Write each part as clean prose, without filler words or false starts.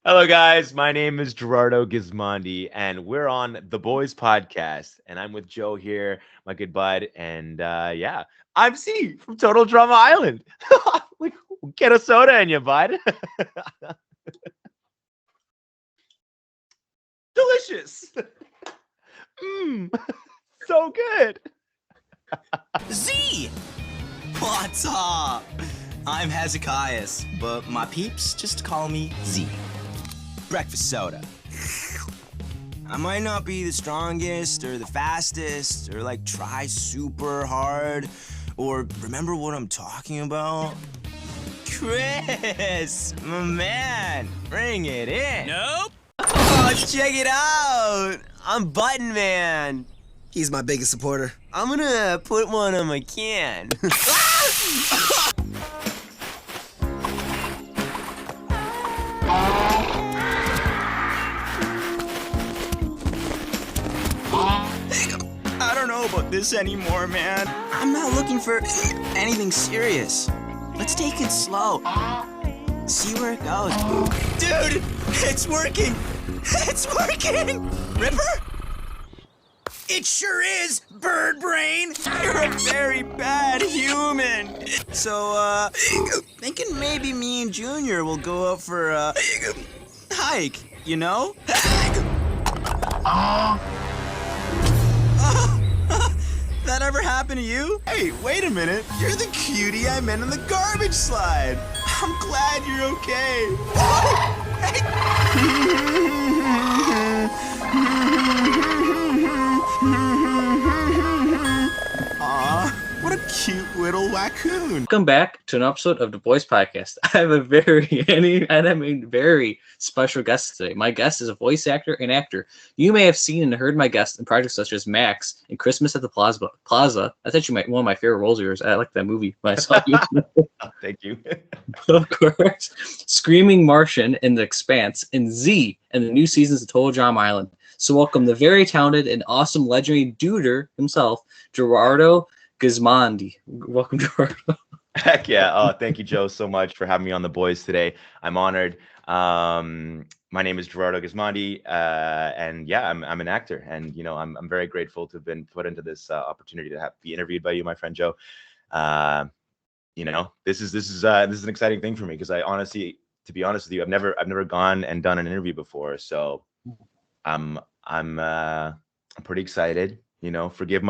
Hello, guys. My name is Gerardo Gismondi, and we're on the Boys Podcast. And I'm with Joe here, my good bud. And yeah, I'm C from Total Drama Island. Like, get a soda in you, bud. Delicious. Mmm, so good. Z! What's up? I'm Hezekiah, but my peeps just call me Z. Breakfast soda. I might not be the strongest or the fastest or like try super hard or remember what I'm talking about. Chris, my man, bring it in. Nope. Oh, check it out. I'm Button Man. He's my biggest supporter. I'm gonna put one on my can. I don't know about this anymore, man. I'm not looking for anything serious. Let's take it slow. See where it goes. Dude, it's working. It's working. Ripper? It sure is, bird brain. You're a very bad human. So, thinking maybe me and Junior will go out for a hike, you know? That ever happened to you? Hey, wait a minute. You're the cutie I met on the garbage slide. I'm glad you're okay. Aw, what a cute little raccoon. Welcome back to an episode of the Boys Podcast. I have a very special guest today. My guest is a voice actor and actor. You may have seen and heard my guest in projects such as Max and Christmas at the Plaza. That's actually one of my favorite roles of yours. I like that movie when I saw you. Thank you. Of course. Screaming Martian in The Expanse and Z in the new seasons of Total Drama Island. So welcome the very talented and awesome legendary duder himself, Gerardo Gismondi. Welcome, Gerardo. Heck yeah. Oh, thank you, Joe, so much for having me on The Boys today. I'm honored. My name is Gerardo Gismondi, and yeah, I'm an actor, and I'm very grateful to have been put into this opportunity to be interviewed by you, my friend Joe. This is an exciting thing for me because I honestly, to be honest with you, I've never gone and done an interview before, so I'm pretty excited. Forgive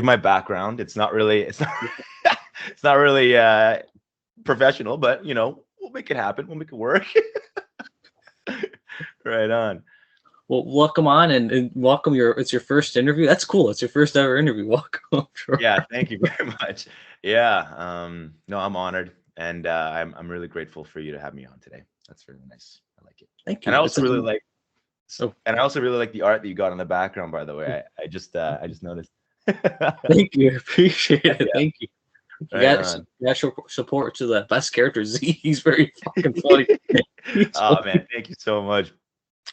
my background. It's not really professional, but we'll make it happen. We'll make it work. Right on. Well, welcome on and welcome it's your first interview. That's cool. It's your first ever interview. Welcome. Sure. Yeah, thank you very much. Yeah. No, I'm honored, and I'm really grateful for you to have me on today. That's really nice. I like it. Thank you. And I also really like the art that you got in the background, by the way. I just noticed. Thank you. I appreciate it. Yeah. Thank you. You Right got support to the best character, Z. He's very fucking funny. Oh man, thank you so much.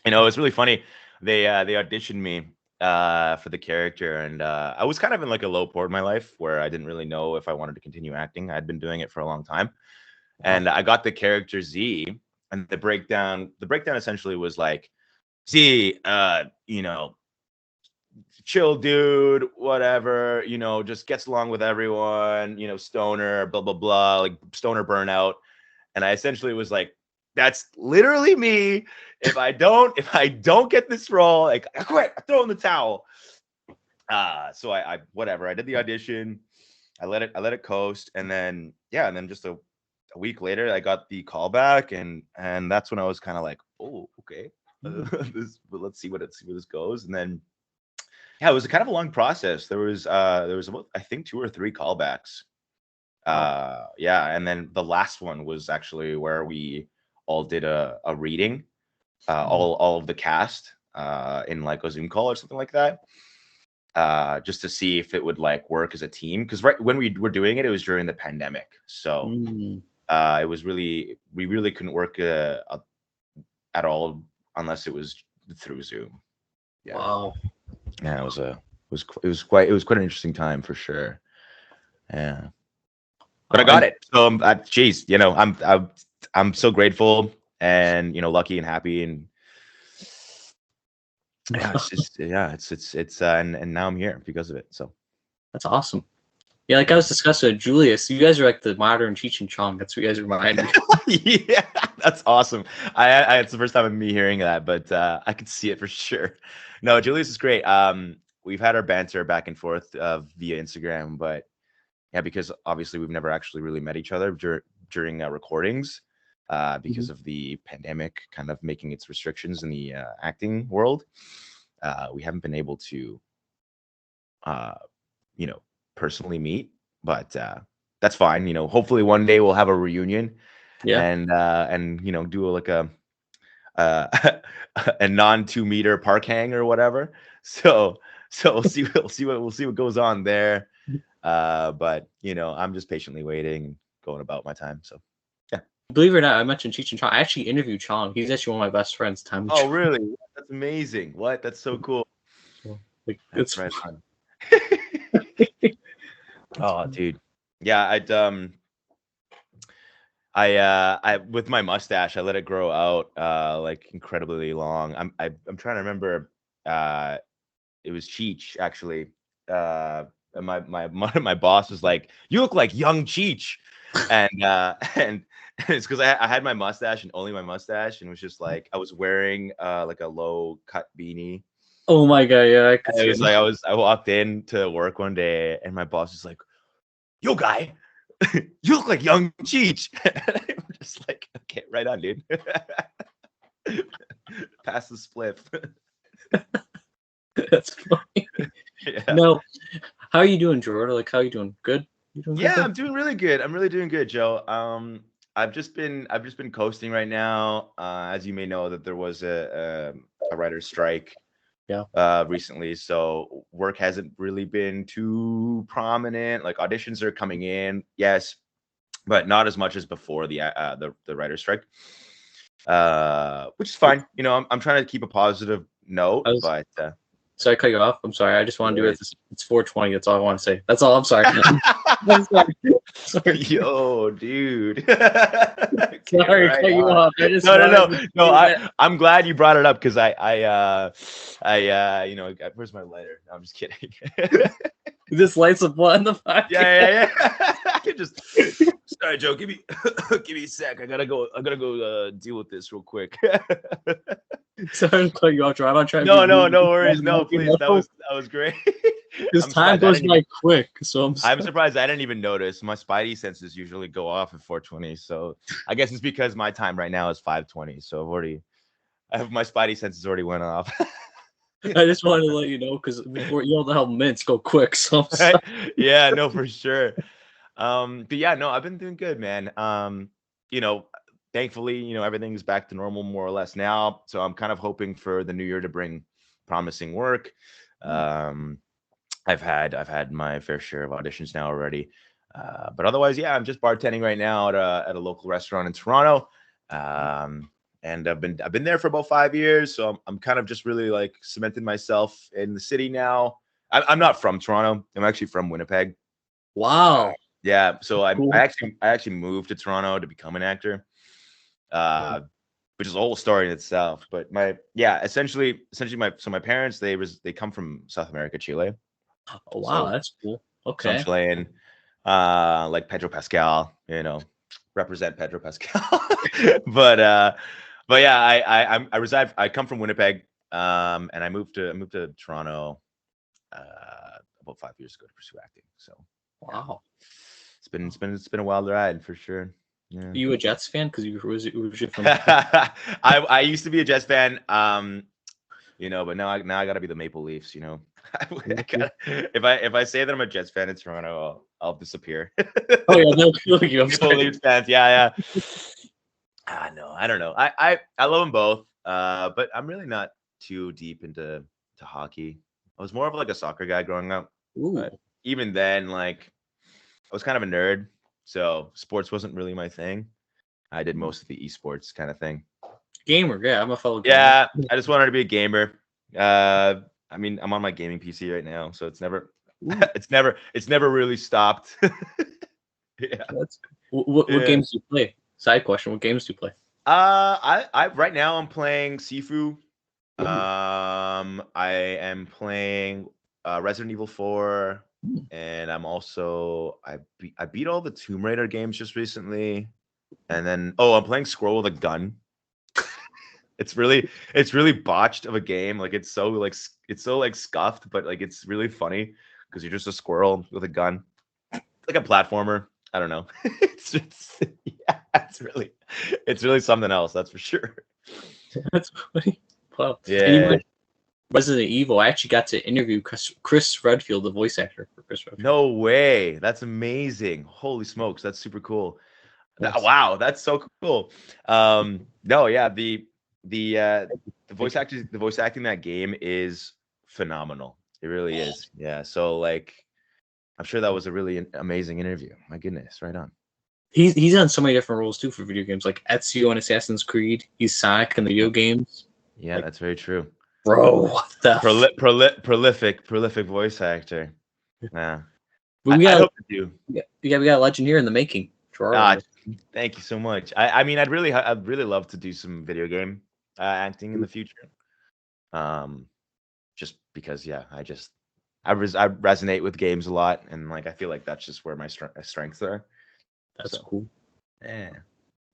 It's really funny. They auditioned me for the character, and I was kind of in like a low point in my life where I didn't really know if I wanted to continue acting. I'd been doing it for a long time, and I got the character Z, and the breakdown essentially was like, Z, chill dude, whatever, just gets along with everyone, stoner, blah, blah, blah, like stoner burnout. And I essentially was like, that's literally me. If I don't get this role, like I quit, I throw in the towel. So I whatever, I did the audition, I let it coast. And then just a week later, I got the call back, and that's when I was kind of like, oh, okay, let's see where this goes. And then, yeah, it was kind of a long process. There was about, I think, 2 or 3 callbacks. And then the last one was actually where we all did a reading, all of the cast in like a Zoom call or something like that, just to see if it would like work as a team. Because right when we were doing it, it was during the pandemic, so it was we really couldn't work at all unless it was through Zoom. Yeah. Wow. Yeah, it was quite an interesting time for sure. Yeah, but I got it. So geez, I'm so grateful, and lucky and happy, and and now I'm here because of it. So That's awesome. Yeah, like I was discussing with Julius, you guys are like the modern Cheech and Chong. That's what you guys remind me. yeah, that's awesome. It's the first time of me hearing that, but I could see it for sure. No, Julius is great. We've had our banter back and forth via Instagram, but yeah, because obviously we've never actually really met each other during recordings because of the pandemic kind of making its restrictions in the acting world. We haven't been able to, personally meet, but that's fine. Hopefully one day we'll have a reunion, Yeah. and do like a a non 2 meter park hang or whatever. So we'll see what goes on there. But I'm just patiently waiting and going about my time. So yeah. Believe it or not, I mentioned Cheech and Chong. I actually interviewed Chong. He's actually one of my best friends. Time. Oh really? That's amazing. What? That's so cool. Like, That's it's right on. Oh, dude. Yeah, I with my mustache, I let it grow out like incredibly long. I'm trying to remember. It was Cheech actually. And my boss was like, "You look like young Cheech," and and it's because I had my mustache and only my mustache, and it was just like I was wearing like a low cut beanie. Oh my god, yeah, I could It see was it. like I walked in to work one day, and my boss was like, "Yo, guy, you look like young Cheech." And I'm just like, "Okay, right on, dude." Pass the spliff. That's funny. Yeah. No, how are you doing, Gerardo? Like, how are you doing? Good? You doing Yeah, good? I'm doing really good. I'm really doing good, Joe. I've just been coasting right now. As you may know, that there was a writer's strike. Yeah. Recently, so work hasn't really been too prominent. Like auditions are coming in, yes, but not as much as before the writer's strike. Which is fine. I'm trying to keep a positive note, but sorry, I cut you off. I'm sorry. I just want to do it. It's 4:20. That's all I want to say. That's all. I'm sorry. Sorry. Yo, dude. Sorry, cut you off. I just no. I'm glad you brought it up because where's my lighter? No, I'm just kidding. This lights a blunt in the podcast. Yeah. I can just. Sorry, Joe. Give me a sec. I gotta go deal with this real quick. Sorry to cut you off, Gerard. I'm trying. No worries. No, please. That was great. This time goes by quick, so I'm surprised I didn't even notice. My spidey senses usually go off at 4:20, so I guess it's because my time right now is 5:20. So my spidey senses already went off. I just wanted to let you know because before you know how minutes go quick. So right? Yeah, no, for sure. But yeah, no, I've been doing good, man. Thankfully, everything's back to normal more or less now. So I'm kind of hoping for the new year to bring promising work. I've had my fair share of auditions now already. But otherwise, yeah, I'm just bartending right now at a local restaurant in Toronto. And I've been there for about 5 years, so I'm kind of just really like cemented myself in the city now. I'm not from Toronto. I'm actually from Winnipeg. Wow. Yeah, so Cool. I actually moved to Toronto to become an actor, which is a whole story in itself. But essentially my parents they come from South America, Chile. Oh, wow, So, that's cool. so Okay. I'm Chilean, like Pedro Pascal, represent Pedro Pascal. but yeah, I reside. I come from Winnipeg, and I moved to Toronto about 5 years ago to pursue acting. So wow, it's been a wild ride for sure. Yeah. Are you a Jets fan? Because you was from. I used to be a Jets fan, but now I gotta be the Maple Leafs. If I say that I'm a Jets fan in Toronto, I'll disappear. Oh yeah, no, you. I'm Maple Leafs fans, yeah. No, I don't know. I love them both, but I'm really not too deep into hockey. I was more of like a soccer guy growing up. But even then, like I was kind of a nerd, so sports wasn't really my thing. I did most of the esports kind of thing. Gamer, yeah, I'm a fellow gamer. Yeah, I just wanted to be a gamer. I mean, I'm on my gaming PC right now, so it's never really stopped. Yeah. What games do you play? Side question: what games do you play? I right now I'm playing Sifu. Ooh. I am playing Resident Evil 4, Mm. and I beat all the Tomb Raider games just recently, and then I'm playing Squirrel with a Gun. It's really botched of a game. Like it's so like scuffed, but like it's really funny because you're just a squirrel with a gun, like a platformer. I don't know. Yeah, it's really something else. That's for sure. That's funny. Wow. And you Yeah. mentioned Resident Evil. I actually got to interview Chris Redfield, the voice actor for Chris Redfield. No way. That's amazing. Holy smokes. That's super cool. Yes. Wow, that's so cool. No, yeah, the voice acting in that game is phenomenal. It really is. Yeah. So like I'm sure that was a really amazing interview. My goodness, right on. He's done so many different roles too for video games, like Ezio in Assassin's Creed. He's Sonic in the video games. Yeah, Like, that's very true. bro, what the Prolific voice actor. Yeah. But we I got hope to do. we got a legend here in the making. Gerardo. Ah, thank you so much. I mean, I'd really love to do some video game acting in the future. Just because, yeah, I resonate with games a lot, and like I feel like that's just where my strengths are. That's So, cool. yeah.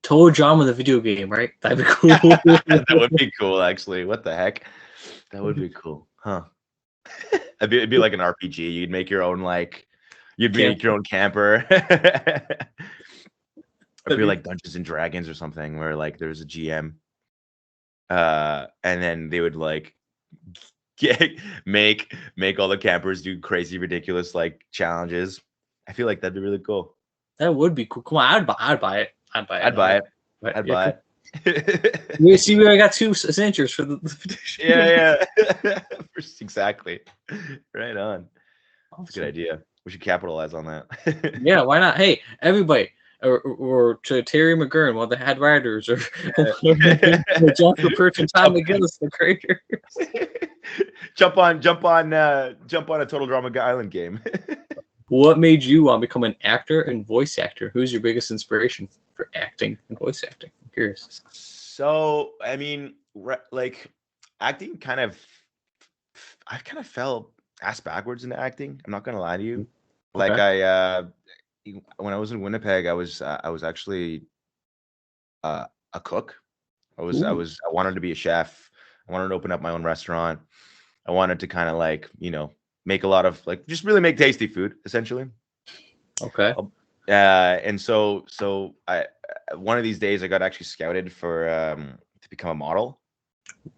Total drama, the video game, right? That'd be cool. That would be cool, actually. What the heck? That would be cool, huh? It'd be like an RPG. You'd make your own you'd make your own camper. It'd be like Dungeons and Dragons or something, where like there's a GM, and then they would like make all the campers do crazy, ridiculous like challenges. I feel like that'd be really cool. That would be cool. Come on, I'd buy it. I'd buy it. I'd buy it. But, I'd yeah, buy it. we see we already got 2 signatures for the petition. Yeah. Exactly. Right on. That's a good Awesome. idea. We should capitalize on that. Yeah, why not? Hey, everybody, or to Terry McGurn, one of the head writers, or Jonathan Perch and Tom McGinnis, the creators. jump on a Total Drama Island game. What made you want to become an actor and voice actor? Who's your biggest inspiration for acting and voice acting? I'm curious. So, I mean, like acting I kind of fell ass backwards into acting. I'm not gonna lie to you. Like when I was in Winnipeg, I was actually a cook. I wanted to be a chef. I wanted to open up my own restaurant. I wanted to kind of like, make a lot of just really make tasty food, essentially. Okay. And so I one of these days I got actually scouted for to become a model.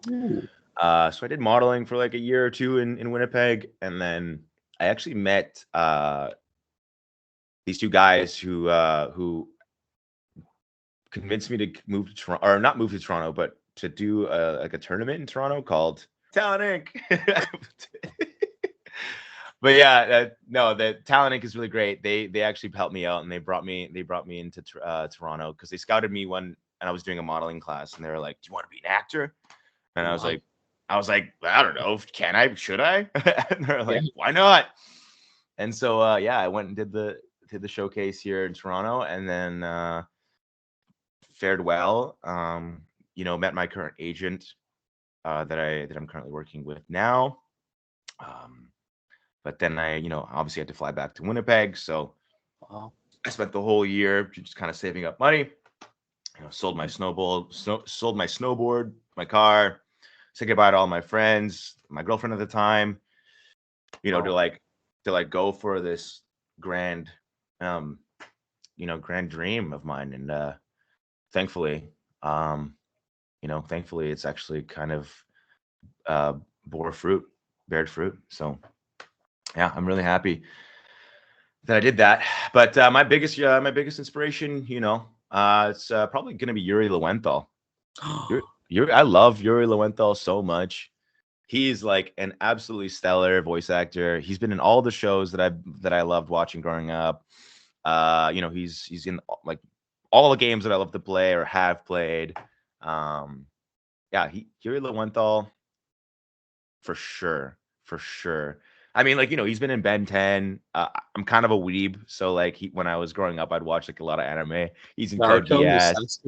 Ooh. So I did modeling for like a year or two in Winnipeg, and then I actually met these two guys who convinced me to move to Toronto, or not move to Toronto, but to do like a tournament in Toronto called Talent Inc. But yeah, no, the Talent Inc is really great. They actually helped me out, and they brought me into Toronto because they scouted me and I was doing a modeling class, and they were like, "Do you want to be an actor?" And I was like, I don't know, can I? Should I? And they're like, why not? And so I went and did the showcase here in Toronto, and then fared well. Met my current agent that I'm currently working with now. But then I, obviously had to fly back to Winnipeg. So I spent the whole year just kind of saving up money. Sold my snowboard, my car, said goodbye to all my friends, my girlfriend at the time, to go for this grand dream of mine. And thankfully it's actually kind of bared fruit. So yeah, I'm really happy that I did that. But my biggest inspiration, it's probably going to be Yuri Lowenthal. I love Yuri Lowenthal so much. He's like an absolutely stellar voice actor. He's been in all the shows that I loved watching growing up. He's in like all the games that I love to play or have played. Yuri Lowenthal for sure. I mean, he's been in Ben 10. I'm kind of a weeb, so when I was growing up, I'd watch like a lot of anime. He's in Code Naruto, Geass.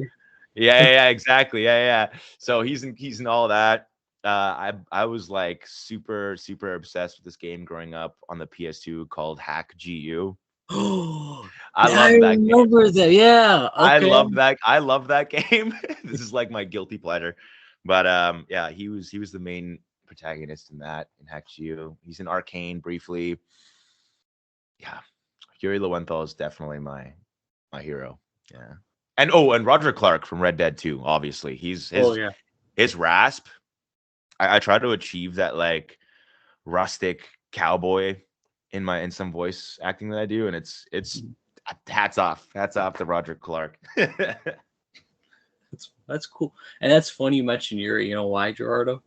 Yeah, exactly. Yeah. So he's in all that. I was like super obsessed with this game growing up on the PS2 called Hack GU. Oh, I yeah, I love that game. remember that. Yeah. Okay. I love that game. This is like my guilty pleasure. But yeah, he was the main protagonist in that in Hack GU. He's in Arcane briefly. Yeah. Yuri Lowenthal is definitely my hero. Yeah. And Roger Clark from Red Dead 2, obviously. He's Oh yeah. his rasp. I try to achieve that like rustic cowboy in some voice acting that I do, and it's hats off to Roger Clark. That's cool, and that's funny you mentioned Yuri. You know why, Gerardo?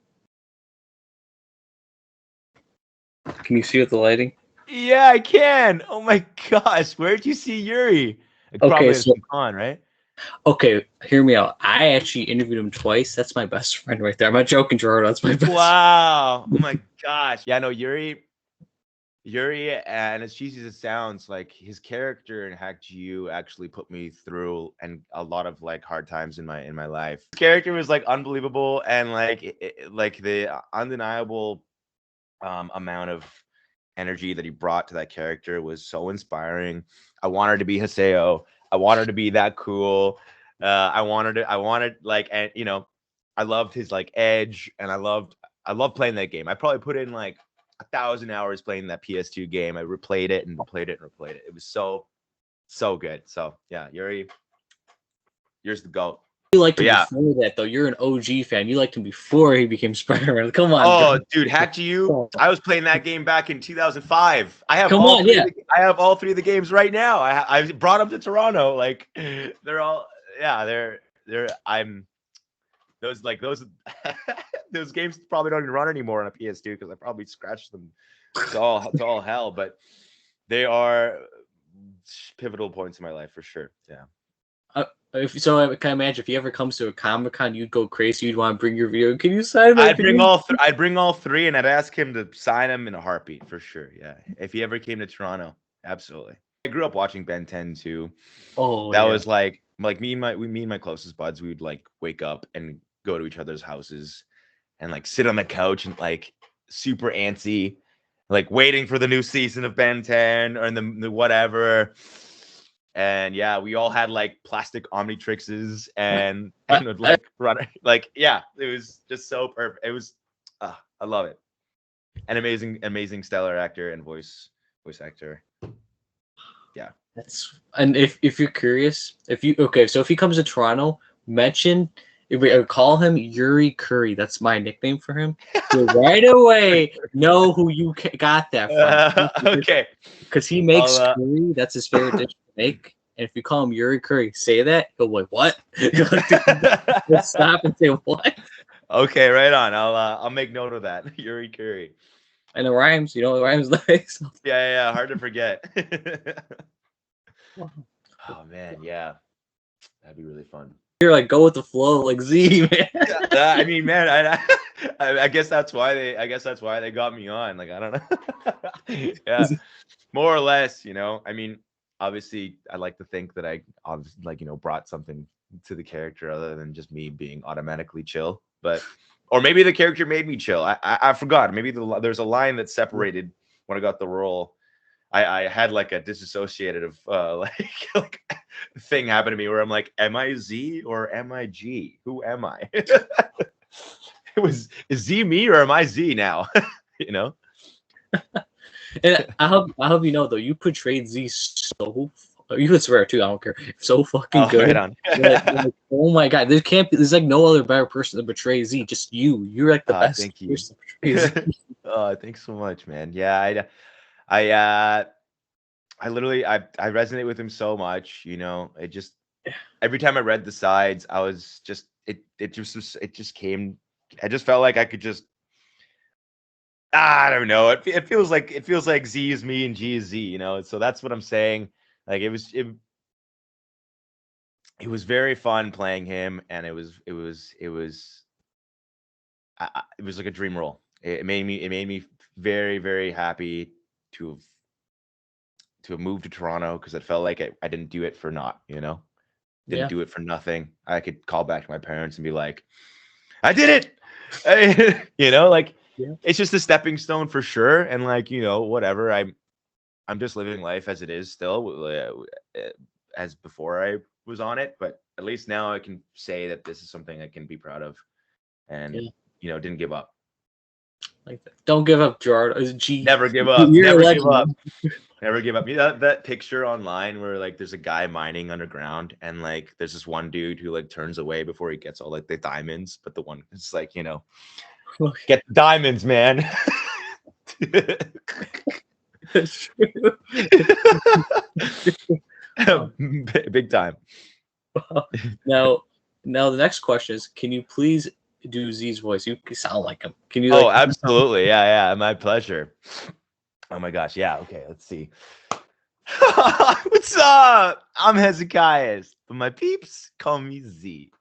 Can you see with the lighting? Yeah, I can. Oh my gosh, where'd you see Yuri? Like, Okay, probably at so some con, right? okay, hear me out. I actually interviewed him twice. That's my best friend right there. I'm not joking, Gerardo. That's my best. Wow. Oh my gosh. Yeah, no, Yuri, and as cheesy as it sounds, like his character in Hack GU actually put me through and a lot of like hard times in my life. His character was like unbelievable, and like like the undeniable amount of energy that he brought to that character was so inspiring. I wanted to be Haseo. I wanted to be that cool. I wanted like, and I loved his like edge, and I loved playing that game. I probably put in like 1,000 hours playing that PS2 game. I replayed it and replayed it and replayed it. It was so good. So yeah, Yuri's the GOAT. You liked But him yeah. before that, though. You're an OG fan. You liked him before he became Spider-Man. Come on, Oh, Gerardo. dude, Hack GU. I was playing that game back in 2005. I have Come all on, three. yeah. I have all three of the games right now. I brought them to Toronto. Like they're all, yeah, they're. I'm those like those those games probably don't even run anymore on a PS2 because I probably scratched them to all hell. But they are pivotal points in my life for sure. Yeah. So I can imagine if he ever comes to a Comic-Con, you'd go crazy. You'd want to bring your video. Can you sign my I'd video? bring all three, and I'd ask him to sign them in a heartbeat for sure. Yeah, if he ever came to Toronto, absolutely. I grew up watching Ben 10 too. Oh, That yeah. was like me and my closest buds. We would like wake up and go to each other's houses, and like sit on the couch and like super antsy, like waiting for the new season of Ben 10 or the whatever. And yeah, we all had like plastic Omnitrixes and would like run like, yeah, it was just so perfect. It was I love it. An amazing stellar actor and voice actor. Yeah. And if you're curious, if he comes to Toronto, call him Yuri Curry. That's my nickname for him. You'll right away know who you got that from. Okay. Because he makes I'll, curry. That's his favorite dish to make. And if you call him Yuri Curry, say that, he'll be like, what? He'll stop and say, what? Okay, right on. I'll make note of that. Yuri Curry. And it rhymes, it rhymes nice. Yeah, hard to forget. Oh man, yeah. That'd be really fun. You're like, go with the flow, like Z, man. I mean, man, I guess that's why they got me on. Like, I don't know. Yeah, more or less, I mean, obviously, I like to think that I obviously brought something to the character other than just me being automatically chill. But or maybe the character made me chill. I forgot. Maybe there's a line that separated when I got the role. I had like a disassociative like thing happen to me where I'm like, am I Z or am I G? Who am I? Is Z me or am I Z now? And I hope you know though, you portrayed Z so. You could swear too. I don't care. So fucking good. Right on. Like, oh my god, there's like no other better person to portray Z. Just you. You're like the best thank you. person to portray Z. Oh, thanks so much, man. Yeah, I literally I resonate with him so much. It just every time I read the sides, I was just it just came. I just felt like I could just. I don't know. It feels like Z is me and G is Z. So that's what I'm saying. Like it was very fun playing him, and it was like a dream role. It made me very, very happy to have moved to Toronto because it felt like I didn't do it for naught. Didn't Yeah. do it for nothing. I could call back to my parents and be like, I did it. You know, like Yeah. it's just a stepping stone for sure. And like, you know, whatever. I'm just living life as it is still, as before I was on it. But at least now I can say that this is something I can be proud of, and Yeah. you know, didn't give up. Like that. Don't give up, Gerardo. G. Never give up. You're a Never give legend. up. Never give up. You know that picture online where like there's a guy mining underground and like there's this one dude who like turns away before he gets all like the diamonds, but the one is like, you know, get the diamonds, man. That's true. Big time. Now the next question is: can you please do Z's voice? You sound like him. Can you? Oh, Like, absolutely. Yeah, my pleasure. Oh my gosh. Yeah. Okay. Let's see. What's up? I'm Hezekiah, but my peeps call me Z.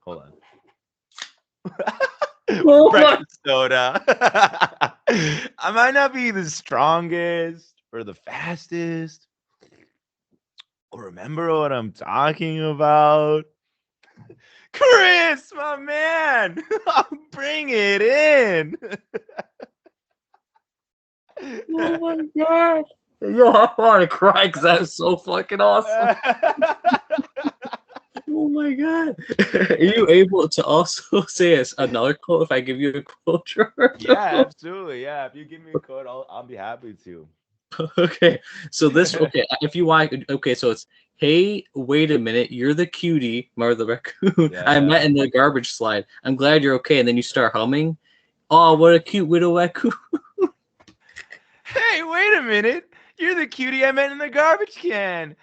Hold on. Oh my- Breakfast soda. I might not be the strongest or the fastest, or remember what I'm talking about. Chris, my man, bring it in. oh my god! Yo, I want to cry because that was so fucking awesome. Oh my god! Are you able to also say another quote if I give you a quote, Gerardo? Yeah, absolutely. Yeah, if you give me a code, I'll be happy to. Okay, so this if you want, okay, so it's hey, wait a minute, you're the cutie, Mar the raccoon. I met in the garbage slide. I'm glad you're okay, and then you start humming. Oh, what a cute little raccoon! Hey, wait a minute, you're the cutie I met in the garbage can.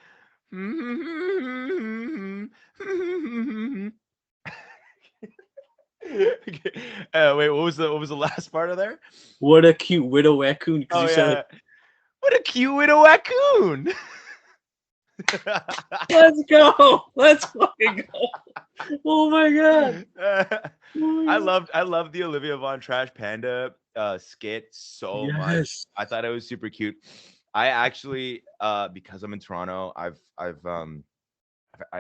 Okay. Wait, what was the last part of there? What a cute widow raccoon! Because Oh you yeah, said, what a cute little raccoon. "Let's go, let's fucking go!" Oh my god! Oh my God. I love the Olivia Von Trash Panda skit so much. Yes. I thought it was super cute. I actually because I'm in Toronto,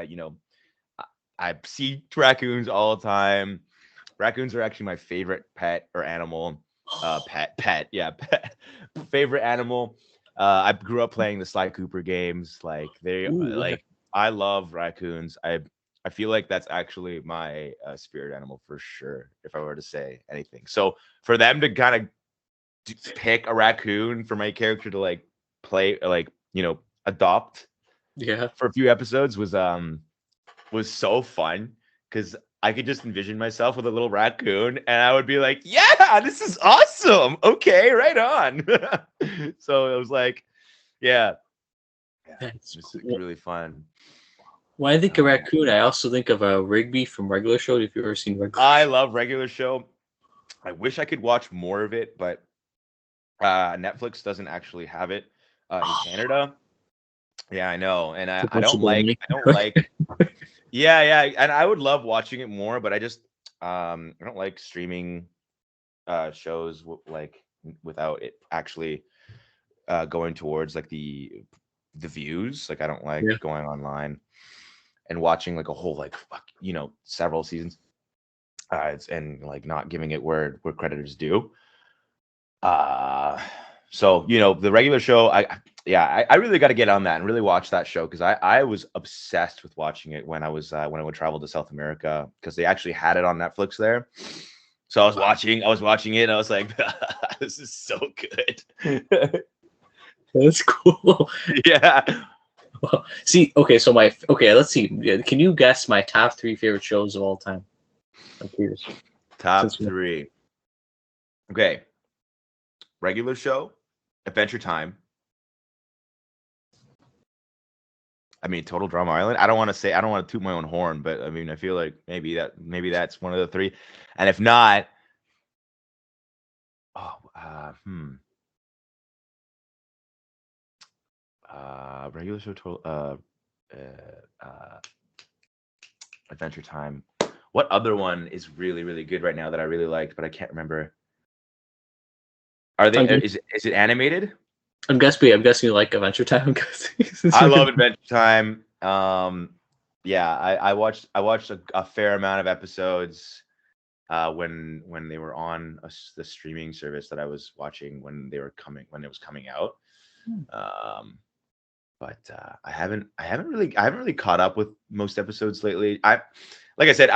you know, I see raccoons all the time. Raccoons are actually my favorite pet or animal. Yeah, pet. Favorite animal. I grew up playing the Sly Cooper games. Like Ooh, like I love raccoons. I feel like that's actually my spirit animal for sure. If I were to say anything, so for them to kind of pick a raccoon for my character to like play, like you know, adopt yeah. for a few episodes was so fun because I could just envision myself with a little raccoon and I would be like, yeah, this is awesome. Okay, right on. So it was like, yeah, That's it's cool. really fun. When I think of raccoon, I also think of Rigby from Regular Show. If you've ever seen Regular I Show. love Regular Show. I wish I could watch more of it, but Netflix doesn't actually have it in Canada. Yeah, I know. And It's a I bunch of don't like, baloney. yeah. And I would love watching it more, but I just, I don't like streaming shows without it actually going towards like the views. Like I don't like Yeah. going online and watching like a whole like several seasons and like not giving it where credit is due. So the Regular Show, I really got to get on that and really watch that show because I was obsessed with watching it when I would travel to South America because they actually had it on Netflix there. So I was watching it and I was like, this is so good. That's cool. Yeah. Well, see, let's see. Can you guess my top 3 favorite shows of all time? I'm curious. Top 3. Okay. Regular Show, Adventure Time. I mean, Total Drama Island. I don't want to toot my own horn, but I mean, I feel like maybe that's one of the 3. And if not, Regular Show, Total, Adventure Time. What other one is really, really good right now that I really liked, but I can't remember? Are they? Is it animated? I'm guessing you like Adventure Time. I love Adventure Time. yeah, I watched a fair amount of episodes when they were on the streaming service that I was watching when it was coming out. Um, but I haven't really caught up with most episodes lately. Like I said,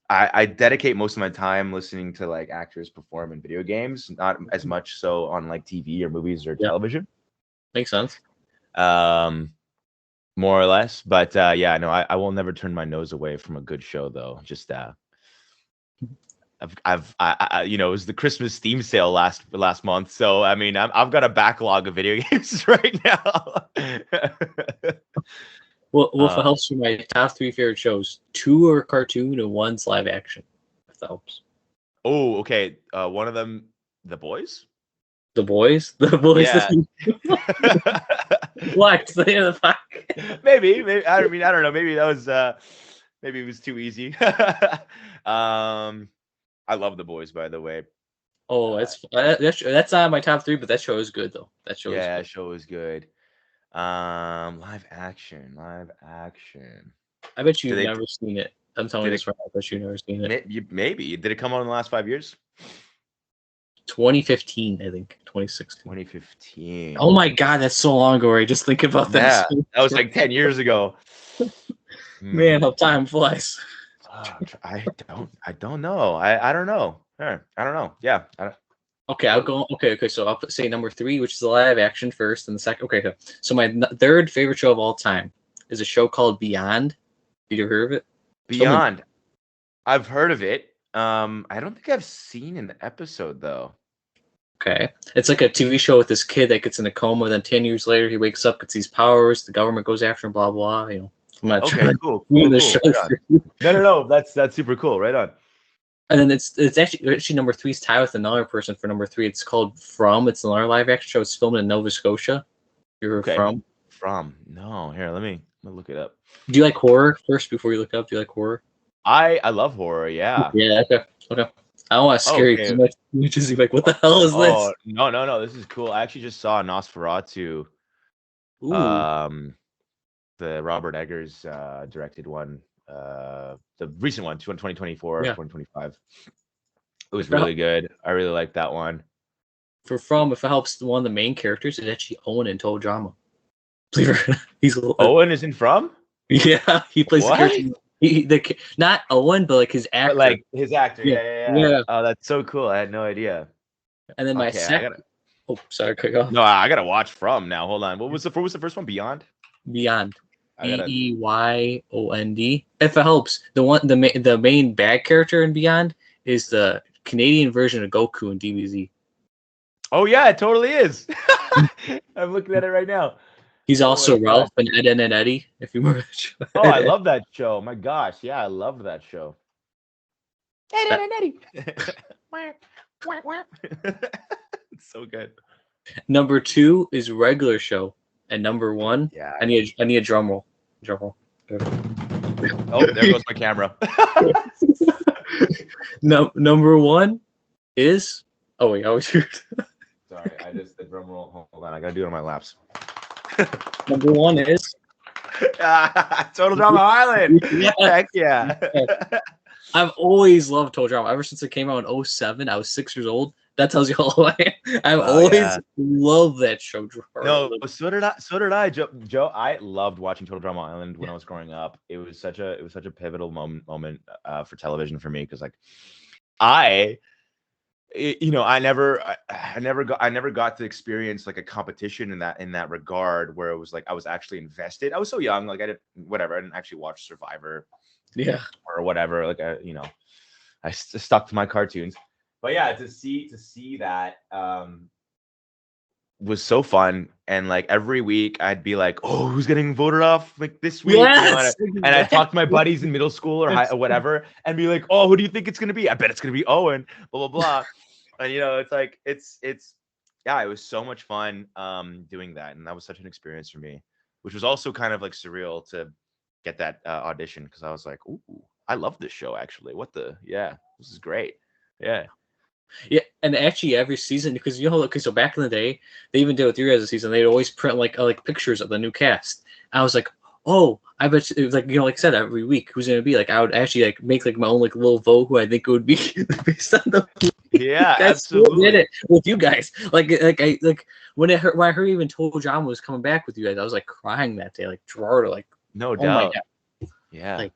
I dedicate most of my time listening to like actors perform in video games, not as much so on like TV or movies or Yeah. television. Makes sense. More or less. But yeah, no, I will never turn my nose away from a good show though. Just it was the Christmas Steam sale last month, so I mean, I've got a backlog of video games right now. Well, if it helps for my top 3 favorite shows, 2 are cartoon and 1's live action. If that helps. Oh, okay. One of them, The Boys. The Boys. The Boys. Yeah. What? The fuck? Maybe. I don't know. Maybe that was. Maybe it was too easy. I love The Boys, by the way. Oh, that's not my top 3, but that show is good though. That show is good. That show is good. Live action. I bet you've never seen it. I'm telling you this right now. I bet you've never seen it. Maybe. Did it come out in the last 5 years? 2015, I think. 2016. 2015. Oh my god, that's so long ago. Ray. Just think about that. Yeah, that was like 10 years ago. Man, how time flies. I don't know. I don't know. I don't know. Yeah. Okay, I'll go. Okay. So I'll say number 3, which is the live action first, and the second. Okay. So my third favorite show of all time is a show called Beyond. Did you heard of it? Beyond. I've heard of it. I don't think I've seen an episode though. Okay. It's like a TV show with this kid that gets in a coma, then 10 years later he wakes up, gets these powers, the government goes after him, blah blah. I'm not okay, cool. Show No. That's super cool. Right on. And then it's actually number 3's tied with another person for number 3. It's called From. It's another live action show. It's filmed in Nova Scotia. You're From? From. No, here, let me look it up. Do you like horror first before you look it up? Do you like horror? I love horror, yeah. Yeah, okay. I don't want to scare you too much. You just be like, what the hell is this? No, this is cool. I actually just saw Nosferatu. Ooh. The Robert Eggers directed one. The recent one, 2024, 2025. It was really good. I really liked that one. If it helps, one of the main characters is actually Owen in Total Drama. He's Owen is in From? Yeah, he plays the character. Not Owen, but like his actor. But like his actor. Yeah. Oh, that's so cool. I had no idea. And then my second. Oh, sorry, cut off. No, I gotta watch From now. Hold on. What was the first one? Beyond. Beyond. Beyond. If it helps, the main bad character in Beyond is the Canadian version of Goku in DBZ. Oh yeah, it totally is. I'm looking at it right now. He's also Ralph and Ed and Eddie. If you remember that show. Oh, I love that show. My gosh, yeah, I love that show. Ed and Eddie. It's so good. Number 2 is Regular Show. And number 1, yeah, I need a drum roll. Oh, there goes my camera. No, number 1 is. Oh wait, I was here. Sorry, the drum roll. Hold on, I gotta do it on my laps. Number 1 is Total Drama Island. Heck yeah. I've always loved Total Drama. Ever since it came out in 2007, I was 6 years old. That tells you all I am. I've always loved that show. No, so did I, Joe. I loved watching Total Drama Island when I was growing up. It was such a pivotal moment for television for me because like I never got to experience like a competition in that regard where it was like I was actually invested. I was so young, like I didn't actually watch Survivor, or whatever. Like I stuck to my cartoons. But yeah, to see that was so fun, and like every week I'd be like, "Oh, who's getting voted off like this week?" Yes! And I'd talk to my buddies in middle school or whatever, and be like, "Oh, who do you think it's gonna be? I bet it's gonna be Owen." Blah blah blah, and it's like it was so much fun doing that, and that was such an experience for me, which was also kind of like surreal to get that audition because I was like, "Ooh, I love this show actually. This is great." Yeah, and actually every season, because so back in the day, they even did with your guys' season, they'd always print like pictures of the new cast. I was like, oh, I bet it was like like I said, every week who's gonna be like I would actually like make like my own like little vote who I think it would be based on the Yeah, I still did absolutely. it with you guys. Like when I heard even Total Drama was coming back with you guys, I was like crying that day. Like Gerardo, like No oh my doubt. god, Yeah. like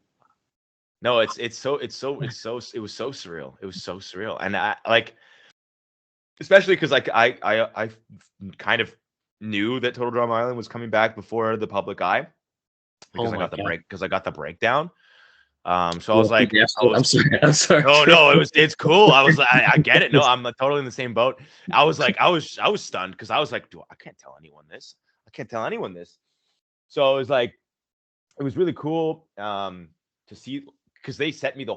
No, it was so surreal. It was so surreal. And I like, especially because like I kind of knew that Total Drama Island was coming back before the public eye oh because my god. I got the breakdown. So I Yeah, was like, I I'm was sorry. I'm sorry. no, it's cool. I was like, I get it. No, I'm like, totally in the same boat. I was like, I was stunned because I was like, I can't tell anyone this. I can't tell anyone this. So it was like, it was really cool to see because they sent me uh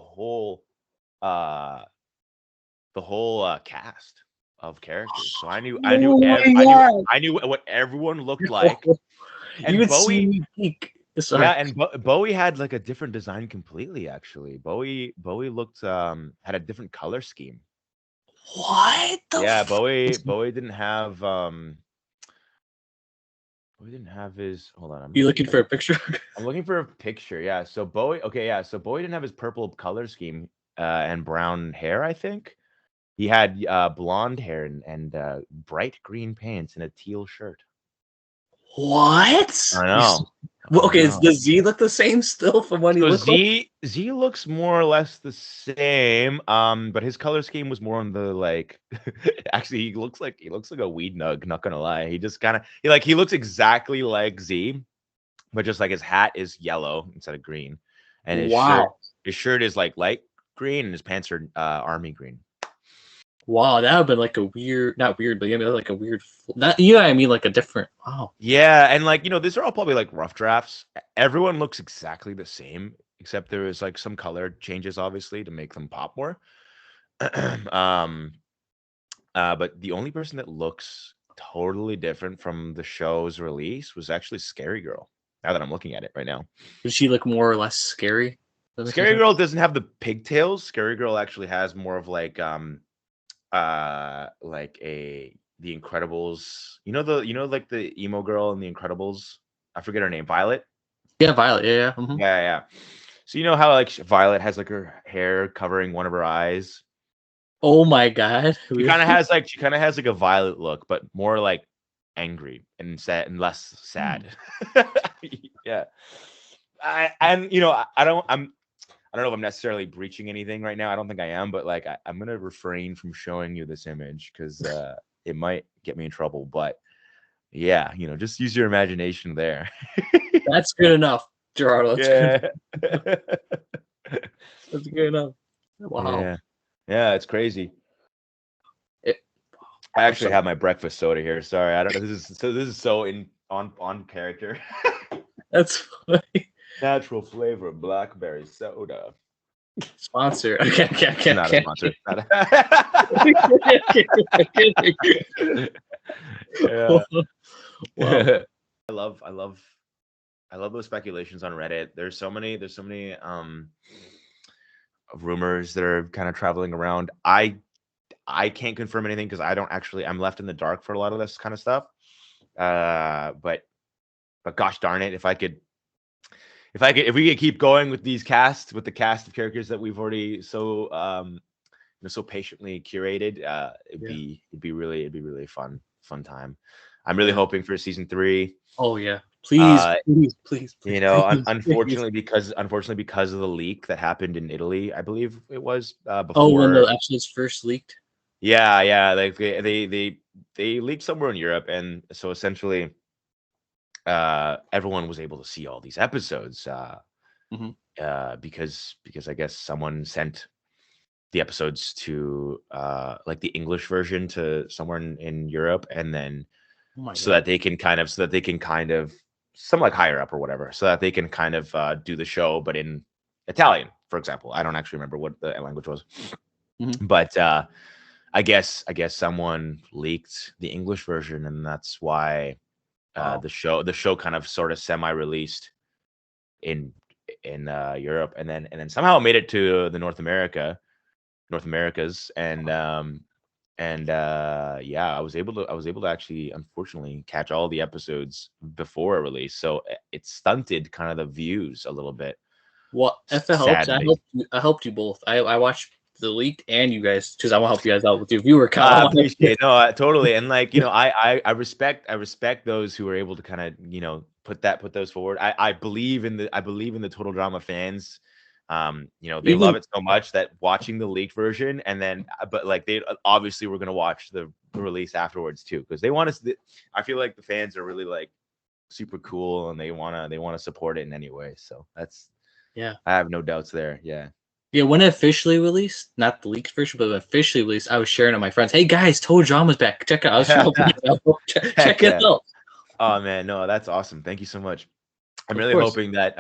the whole cast of characters. So Oh my god. I knew what everyone looked like. You And would see Bowie, me geek. yeah, Sorry. and Bowie had like a different design completely. Actually, Bowie looked had a different color scheme. What the Yeah, fuck? Bowie didn't have his. Hold on, You looking for a picture? I'm looking for a picture. Yeah, so Bowie. Okay, yeah, so Bowie didn't have his purple color scheme and brown hair. I think he had blonde hair and bright green pants and a teal shirt. What? I know. Well, I okay, know. does Z look the same still from when he So looked like? Z looks more or less the same, but his color scheme was more on the like. Actually, he looks like a weed nug. Not gonna lie, he just kind of he looks exactly like Z, but just like his hat is yellow instead of green, and Wow. his shirt is like light green, and his pants are army green. Wow, that would have been like a weird, not weird, but like a weird, not, you know what I mean, like a different, wow. Yeah, and like these are all probably like rough drafts. Everyone looks exactly the same, except there is like some color changes, obviously, to make them pop more. um, but the only person that looks totally different from the show's release was actually Scary Girl. Now that I'm looking at it right now, Does she look more or less scary? Does that make Scary sense? Girl doesn't have the pigtails. Scary Girl actually has more of like a the Incredibles. Like the emo girl in the Incredibles. I forget her name. Violet. Yeah, Violet, yeah. Yeah, yeah. So you know how like Violet has like her hair covering one of her eyes. Oh my god. She kind of has like a Violet look, but more like angry and sad and less sad. Yeah. I don't know if I'm necessarily breaching anything right now. I don't think I am, but like I'm gonna refrain from showing you this image because it might get me in trouble. But yeah, just use your imagination there. That's good enough, Gerardo. That's good. Yeah. That's good enough. Wow. Yeah. Yeah, it's crazy. It, I I'm actually sorry. have my breakfast soda here. Sorry, I don't know. This is so on character. That's funny. Natural flavor blackberry soda. Sponsor. Okay. Not a sponsor. Yeah. Wow. I love those speculations on Reddit. There's so many rumors that are kind of traveling around. I can't confirm anything because I'm left in the dark for a lot of this kind of stuff. But gosh darn it, if we could keep going with the cast of characters that we've already so patiently curated, it'd be really fun time. I'm really Yeah. hoping for season 3. Oh yeah. Please. Unfortunately because of the leak that happened in Italy, I believe it was Oh, when before. the episodes first leaked. Yeah, like they leaked somewhere in Europe, and so essentially everyone was able to see all these episodes because I guess someone sent the episodes to like the English version to somewhere in Europe, and then Oh my so god. that they can kind of some like higher up or whatever, so that they can kind of do the show but in Italian, for example. I don't actually remember what the language was, but I guess someone leaked the English version, and that's why the show kind of sort of semi-released in Europe, and then somehow made it to the North Americas, and And yeah, I was able to actually, unfortunately, catch all the episodes before release, so it stunted kind of the views a little bit. Well, if it helps, Sadly. I helped you both. I watched the leaked and you guys because I want to help you guys out with your viewer count. I appreciate no, totally, and like I respect those who are able to kind of put those forward. I believe in the Total Drama fans. They Even love it so much that watching the leaked version, and then but like they obviously were gonna watch the release afterwards too, because they want us. I feel like the fans are really like super cool, and they wanna support it in any way. So that's yeah. I have no doubts there. Yeah. Yeah, when it officially released, not the leaked version, but when it officially released, I was sharing it with my friends. Hey guys, Total Drama's back. Check it out. I was trying to check Heck it yeah. out. Oh man, no, that's awesome. Thank you so much. I'm Of really course. hoping that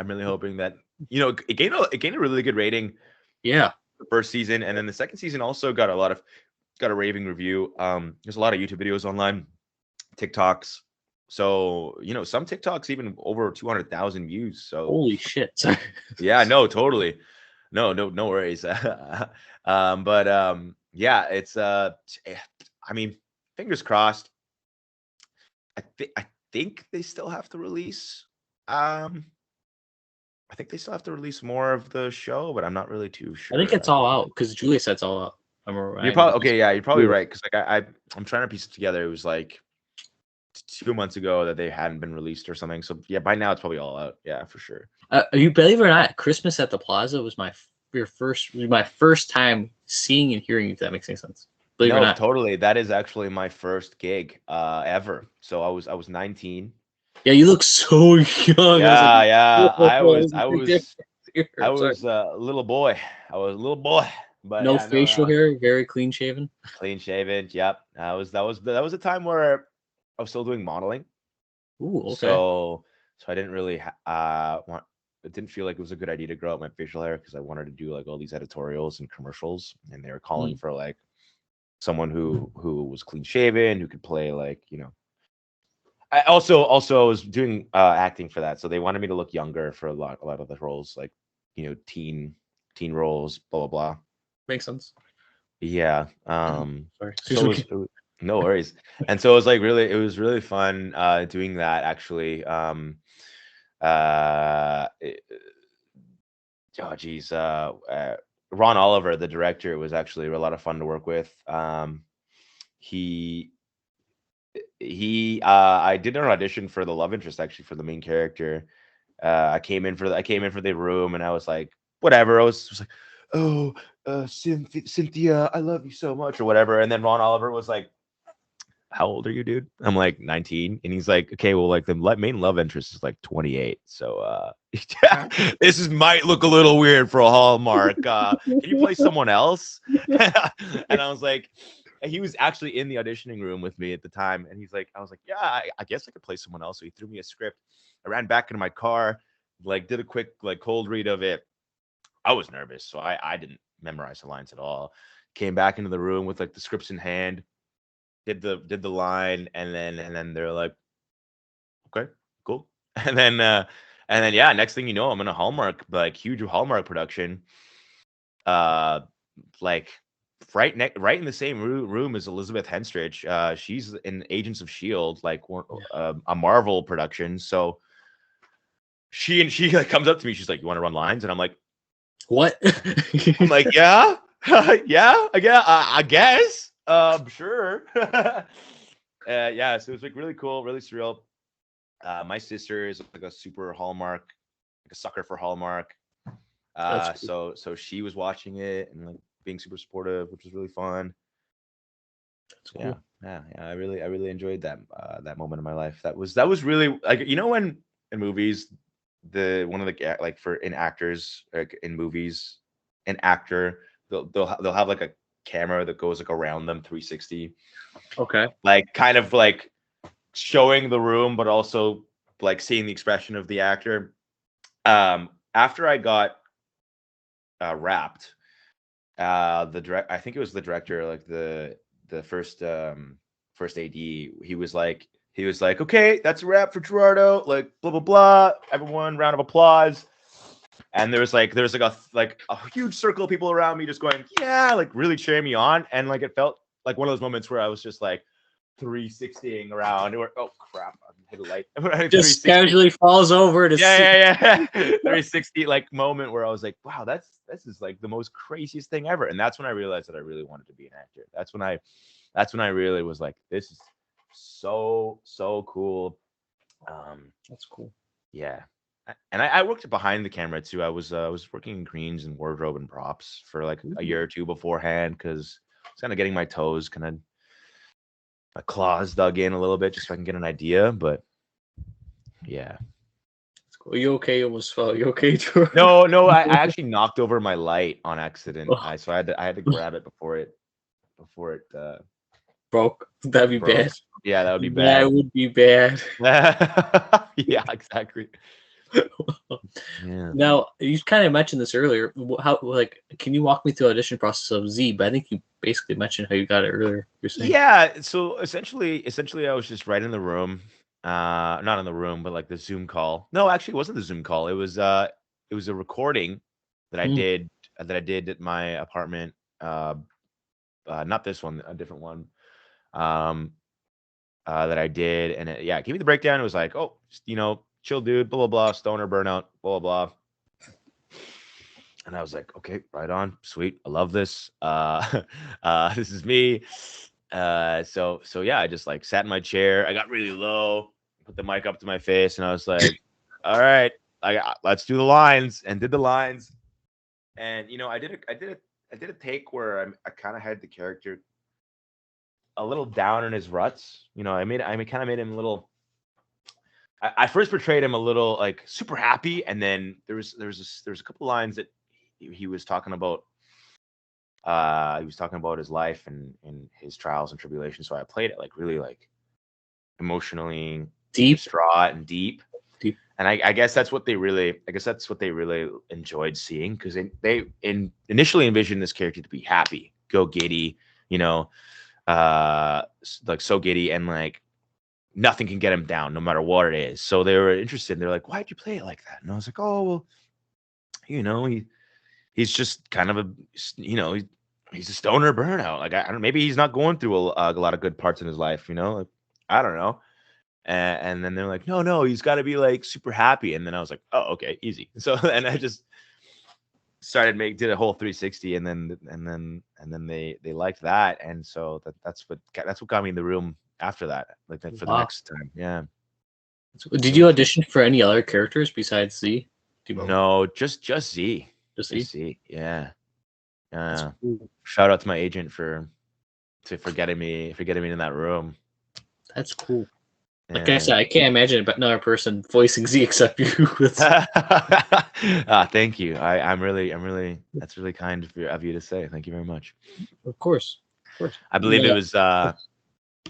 it gained a really good rating Yeah. the first season, and then the second season also got a raving review. There's a lot of YouTube videos online, TikToks. So, some TikToks even over 200,000 views. So, Holy shit. Sorry. yeah, no, totally. No worries. But yeah, it's I mean, fingers crossed. I think they still have to release I think they still have to release more of the show, but I'm not really too I think sure. it's all out because Julia said it's all out. I'm right. You're probably okay. Yeah, you're probably right. Because like I'm trying to piece it together. It was like 2 months ago that they hadn't been released or something. So yeah, by now it's probably all out. Yeah, for sure. You believe it or not, Christmas at the Plaza was my first time seeing and hearing you. If that makes any sense. Believe it or No, not. totally. That is actually my first gig ever. So I was 19. Yeah, you look so young. Yeah, yeah. I I'm sorry. was a little boy. I was a little boy. But No yeah, no, facial hair, very clean shaven. clean shaven. Yep. That was a time where I was still doing modeling. Ooh, okay. So I didn't really want. It didn't feel like it was a good idea to grow out my facial hair because I wanted to do like all these editorials and commercials, and they were calling for like someone who was clean shaven, who could play like. I also was doing acting for that, so they wanted me to look younger for a lot of the roles, like teen roles, blah blah blah. Makes sense. Yeah. Sorry. So no worries. And so it was really fun doing that actually. Oh geez. Ron Oliver, the director, was actually a lot of fun to work with. He I did an audition for the love interest, actually, for the main character. I came in for the room, and I was like, whatever. I was like, oh, Cynthia, I love you so much, or whatever. And then Ron Oliver was like, how old are you, dude? I'm like 19, and he's like, okay, well, like the main love interest is like 28, so this might look a little weird for a Hallmark. Can you play someone else? And I was like, and he was actually in the auditioning room with me at the time, and I was like, yeah, I guess I could play someone else. So he threw me a script. I ran back into my car, like did a quick like cold read of it. I was nervous, so I didn't memorize the lines at all. Came back into the room with like the scripts in hand, did the line, and then they're like, okay, cool. And then yeah, next thing you know, I'm in a Hallmark, like huge Hallmark production. Like right in the same room as Elizabeth Henstridge. She's in Agents of Shield, like a Marvel production. So she like comes up to me. She's like, "You want to run lines?" And I'm like, What? I'm like, yeah, yeah, I guess. Sure. Yeah. So it was like really cool, really surreal. My sister is like a super Hallmark, like a sucker for Hallmark. That's cool. So she was watching it and like being super supportive, which was really fun. That's cool. Yeah. I really enjoyed that moment in my life. That was really like when in movies one of the like for in actors like in movies, an actor they'll have like a camera that goes like around them 360, Okay. like kind of like showing the room, but also like seeing the expression of the actor. After I got wrapped, I think it was the director, like the first AD, he was like, okay, that's a wrap for Gerardo, like blah blah blah, everyone round of applause. And there was like a huge circle of people around me just going, yeah, like really cheering me on. And like it felt like one of those moments where I was just like 360ing around. Or oh crap, I hit a light. Just casually falls over to see. Yeah. 360 like moment where I was like, wow, this is like the most craziest thing ever. And that's when I realized that I really wanted to be an actor. That's when I really was like, this is so cool. That's cool. Yeah. And I worked behind the camera too. I was working in greens and wardrobe and props for like a year or two beforehand because I was kind of getting my toes, kind of my claws dug in a little bit just so I can get an idea. But yeah. That's cool. Are you okay? You almost fell. You okay, George? No, I actually knocked over my light on accident. Oh. So I had to grab it before it Broke. That'd be broke. bad. Yeah, that would be bad. That would be bad. Yeah, exactly. Yeah. Now, you kind of mentioned this earlier. How, like, can you walk me through the audition process of Z? But I think you basically mentioned how you got it earlier. You're saying. Yeah. So essentially, I was just right in the room, not in the room, but like the Zoom call. No, actually, it wasn't the Zoom call. It was a recording that I did at my apartment. Not this one, a different one. That I did, and it gave me the breakdown. It was like, oh, chill dude, blah blah blah, stoner burnout, blah blah blah. And I was like, okay, right on, sweet, I love this. This is me. So yeah, I just like sat in my chair. I got really low, put the mic up to my face, and I was like, all right, let's do the lines, and did the lines. And I did a take where I kind of had the character a little down in his ruts. I kind of made him a little. I first portrayed him a little like super happy, and then there was a couple lines that he was talking about. He was talking about his life and his trials and tribulations. So I played it like really like emotionally Deep. distraught and deep. And I guess that's what they really enjoyed seeing, because they initially envisioned this character to be happy, go giddy, like so giddy, and like nothing can get him down no matter what it is. So they were interested. They're like, why'd you play it like that? And I was like, oh well, he's just kind of a he's a stoner burnout. Like I don't know, maybe he's not going through a lot of good parts in his life, like, I don't know. And then they're like, no, he's got to be like super happy. And then I was like, oh, okay, easy. So and I just did a whole 360, and then they liked that, and so that's what got me in the room after that, like that for the next time. Yeah. Did you audition for any other characters besides Z? No, just Z. Just Z. Yeah. Cool. Shout out to my agent for getting me in that room. That's cool. Like I said, I can't imagine another person voicing Z except you. Thank you. I'm really. That's really kind of you to say. Thank you very much. Of course. I believe it was.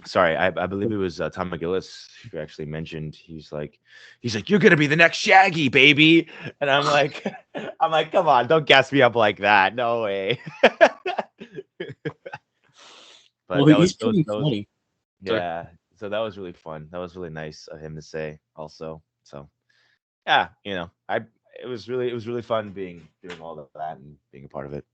Sorry, I believe it was Tom McGillis who actually mentioned. He's like, you're gonna be the next Shaggy, baby. And I'm like, come on, don't gas me up like that. No way. But he's pretty funny. Yeah. So that was really fun. That was really nice of him to say also. So yeah, it was really fun doing all of that and being a part of it.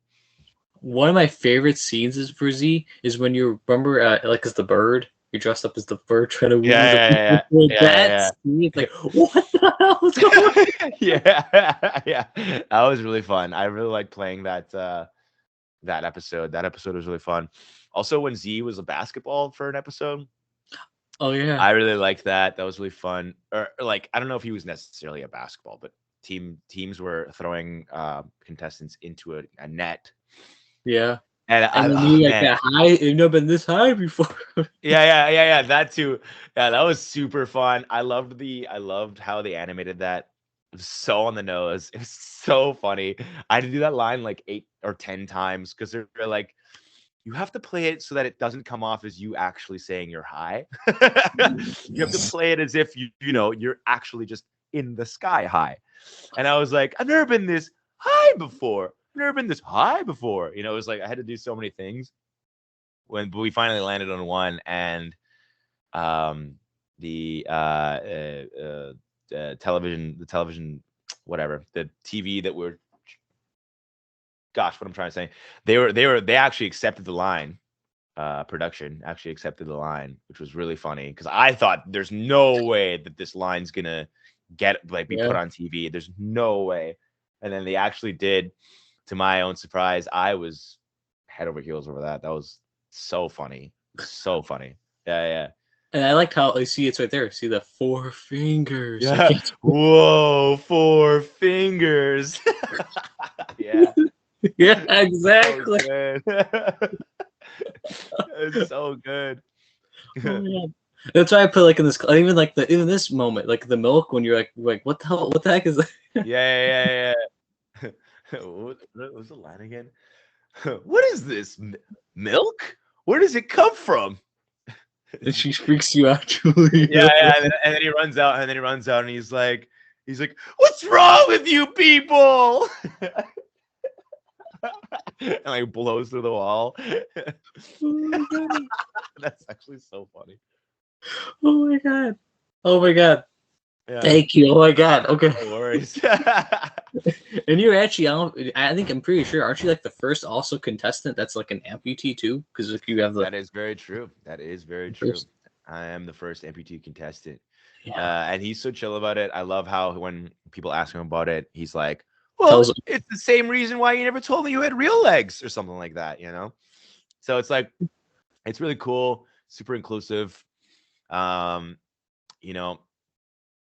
One of my favorite scenes is for Z is when you remember like as the bird, you're dressed up as the bird trying to yeah. Scene, like, what the hell is going on? yeah. That was really fun. I really liked playing that episode. That episode was really fun. Also, when Z was a basketball for an episode. Oh yeah, I really liked that. That was really fun. Or like, I don't know if he was necessarily a basketball, but teams were throwing contestants into a net. Yeah, and that high. You've never been this high before. yeah. That too. Yeah, that was super fun. I loved how they animated that. It was so on the nose. It was so funny. I had to do that line like 8 or 10 times because they're like, you have to play it so that it doesn't come off as you actually saying you're high. You have to play it as if you're actually just in the sky high. And I was like, I've never been this high before. It was like I had to do so many things. But we finally landed on one, and the television, whatever, the TV that we're. Gosh, what I'm trying to say. They actually accepted the line production actually accepted the line, which was really funny because I thought there's no way that this line's gonna be put on TV. There's no way. And then they actually did. To my own surprise, I was head over heels over that. That was so funny. So funny. Yeah. And I liked how you see it's right there. See the 4 fingers. Yeah. Whoa, 4 fingers. Yeah. Yeah, exactly. So it's so good. Oh, man. That's why I put like in this, even like even this moment, like the milk when you're like what the heck is that? Yeah. What was the line again? What is this milk? Where does it come from? And she freaks you out, Julie. Yeah. And then he runs out, and he's like, "What's wrong with you people?" And like blows through the wall. Oh, That's actually so funny. my god. Yeah. Thank you. Oh my god. Okay. No worries. And you're actually, I'm pretty sure, aren't you like the first also contestant that's like an amputee too? Because if you have That is very true. I am the first amputee contestant. Yeah. And he's so chill about it. I love how when people ask him about it, he's like, well, it's the same reason why you never told me you had real legs or something like that, you know? So it's like, it's really cool, super inclusive. You know,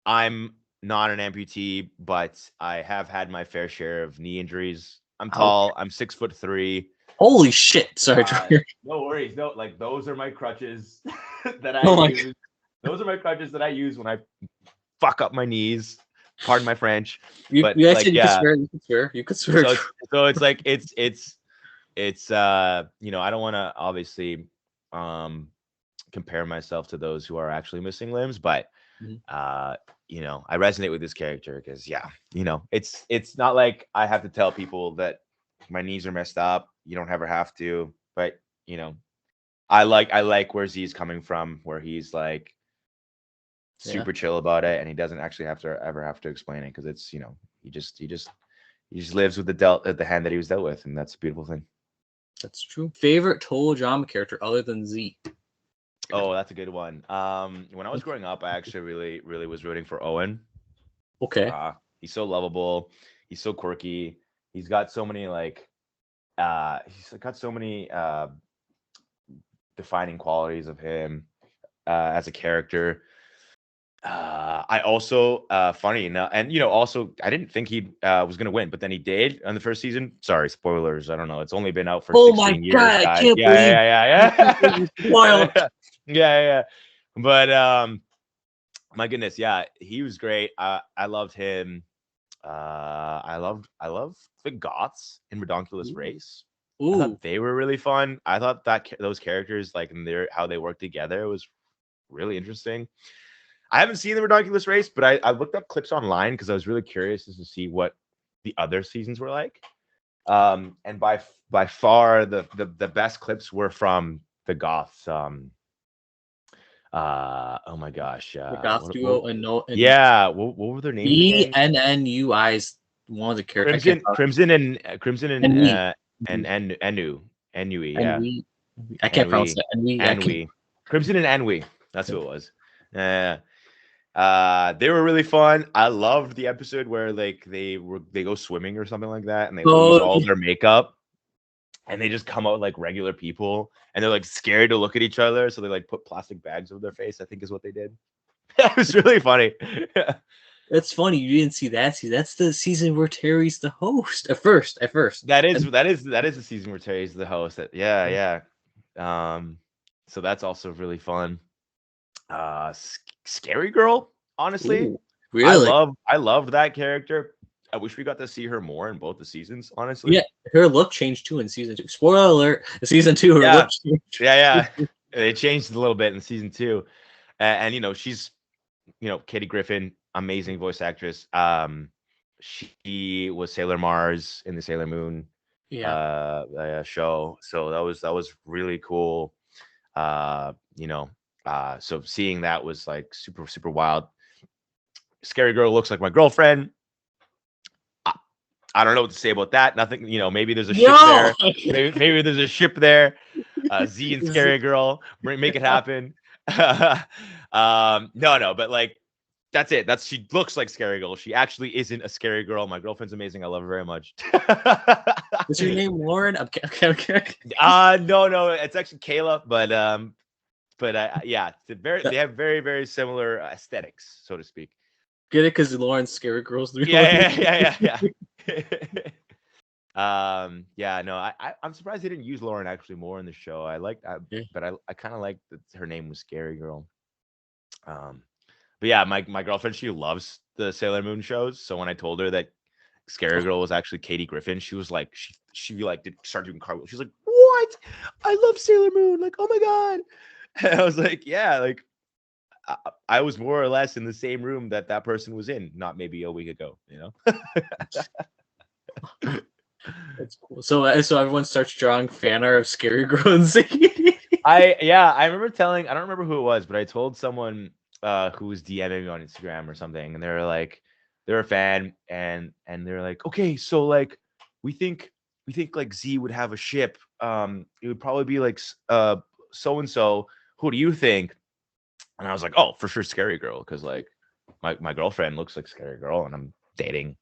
I'm not an amputee, but I have had my fair share of knee injuries. I'm tall. I'm 6'3". Holy shit! Sorry, no worries. No, like those are my crutches that I use. Those are my crutches that I use when I fuck up my knees. Pardon my French. You could swear. So it's like it's you know, I don't want to obviously compare myself to those who are actually missing limbs, but you know, I resonate with this character because you know, it's not like I have to tell people that my knees are messed up. You don't ever have to, but you know, I like where Z's coming from, where he's like super chill about it, and he doesn't actually ever have to explain it because it's, you know, he just lives with the hand that he was dealt with, and that's a beautiful thing. That's true. Favorite total drama character other than Z? Oh, that's a good one. When I was growing up, I actually really was rooting for Owen. Okay. He's so lovable. He's so quirky. He's got so many defining qualities of him as a character. I also funny enough, and you know, also I didn't think he was gonna win, but then he did on the first season. Sorry, spoilers. I don't know. It's only been out for 16 years. God, I can't believe wild. Yeah. But my goodness, yeah, he was great. I loved him. I love the Goths in Redonkulous Race. I thought they were really fun. I thought that those characters, like how they work together, was really interesting. I haven't seen the Redonkulous Race, but I looked up clips online because I was really curious to see what the other seasons were like. And by far the best clips were from the Goths. Oh my gosh, the Goth duo and what were their names? ENNUI's one of the characters. Crimson and Ennui. Yeah. I can't pronounce that. Ennui. Crimson and Ennui. That's who it was. They were really fun. I loved the episode where like they go swimming or something like that, and they lose all their makeup, and they just come out like regular people, and they're like scared to look at each other, so they like put plastic bags over their face, I think is what they did. It was really funny. That's funny. You didn't see that. See, that's the season where Terry's the host. At first. That is the season where Terry's the host. Yeah. So that's also really fun. Scary Girl, honestly. Ooh, really? I loved that character. I wish we got to see her more in both the seasons, honestly. Yeah, her look changed too in season 2. Spoiler alert, season 2, her look changed. Yeah. It changed a little bit in season 2. And you know, she's, you know, Katie Griffin, amazing voice actress. She was Sailor Mars in the Sailor Moon show. So that was really cool. You know, so seeing that was like super wild. Scary Girl looks like my girlfriend. I don't know what to say about that. Nothing, maybe there's a ship No! there. Maybe there's a ship there. Z and Scary Girl, make it happen. No, but like that's it. She looks like Scary Girl. She actually isn't a Scary Girl. My girlfriend's amazing. I love her very much. Is your name Lauren? Okay. No, it's actually Kayla, but yeah, they have very, very similar aesthetics, so to speak. Get it? Because Lauren's Scary Girl's the real Yeah. Yeah, no, I'm surprised they didn't use Lauren actually more in the show. But I kind of like that her name was Scary Girl. But yeah, my girlfriend, she loves the Sailor Moon shows. So when I told her that Scary Girl was actually Katie Griffin, she was like, she like did start doing cartwheels. She's like, what? I love Sailor Moon. Like, oh my god. And I was like, yeah, like I was more or less in the same room that person was in, not maybe a week ago, That's cool. So everyone starts drawing fan art of Scary Girl and Z. I remember I don't remember who it was, but I told someone who was DMing me on Instagram or something, and they're a fan, and they're like, okay, so like we think like Z would have a ship. It would probably be like so and so. Who do you think? And I was like, oh, for sure, Scary Girl, because like my girlfriend looks like Scary Girl, and I'm dating,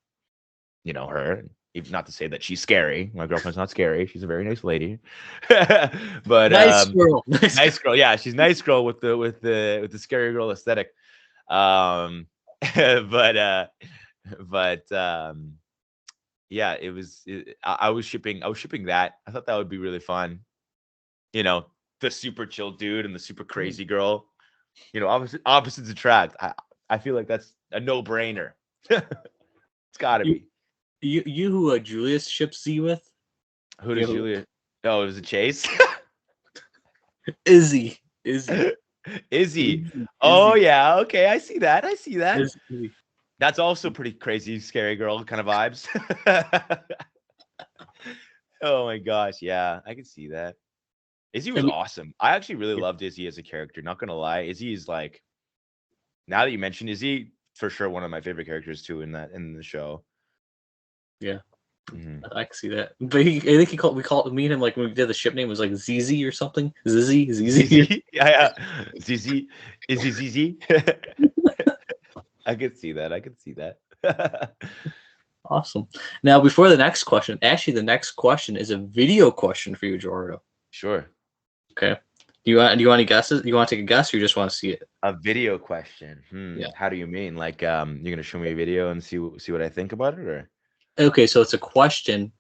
her. Even not to say that she's scary. My girlfriend's not scary. She's a very nice lady. But Nice girl. nice girl. Yeah, she's nice girl with the Scary Girl aesthetic. But yeah, I was shipping that. I thought that would be really fun. The super chill dude and the super crazy girl. Opposites attract. I feel like that's a no-brainer. It's gotta be. You who Julius ships Z with? Who does Julia? Oh, it was a Chase. Izzy. Oh yeah, okay, I see that. Izzy. That's also pretty crazy, Scary Girl kind of vibes. Oh my gosh, yeah, I can see that. Izzy was awesome. I actually really loved Izzy as a character. Not gonna lie, Izzy is like, now that you mentioned Izzy, for sure one of my favorite characters too in the show. Yeah, Mm-hmm. I can see that. But I think me and him, like when we did the ship name, was like ZZ or something. ZZ. Yeah. ZZ. Izzy ZZ. I could see that. Awesome. Now, before the next question, actually, the next question is a video question for you, Gerardo. Sure. Okay. Do you want any guesses? Do you want to take a guess, or you just want to see it? A video question. Yeah. How do you mean? Like, you're gonna show me a video and see what I think about it, or? Okay, so it's a question.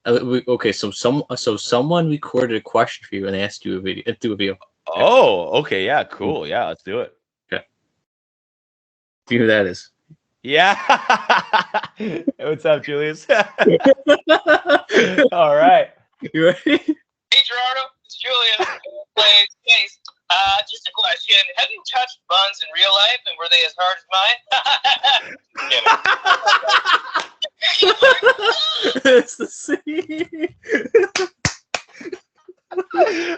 So someone recorded a question for you and they asked you do a video. Oh, okay, yeah, cool, yeah, let's do it. Okay. Do you know who that is? Yeah. Hey, what's up, Julius? All right. You ready? Hey Gerardo, it's Julian. Thanks. Just a question. Have you touched buns in real life, and were they as hard as mine? It's the scene.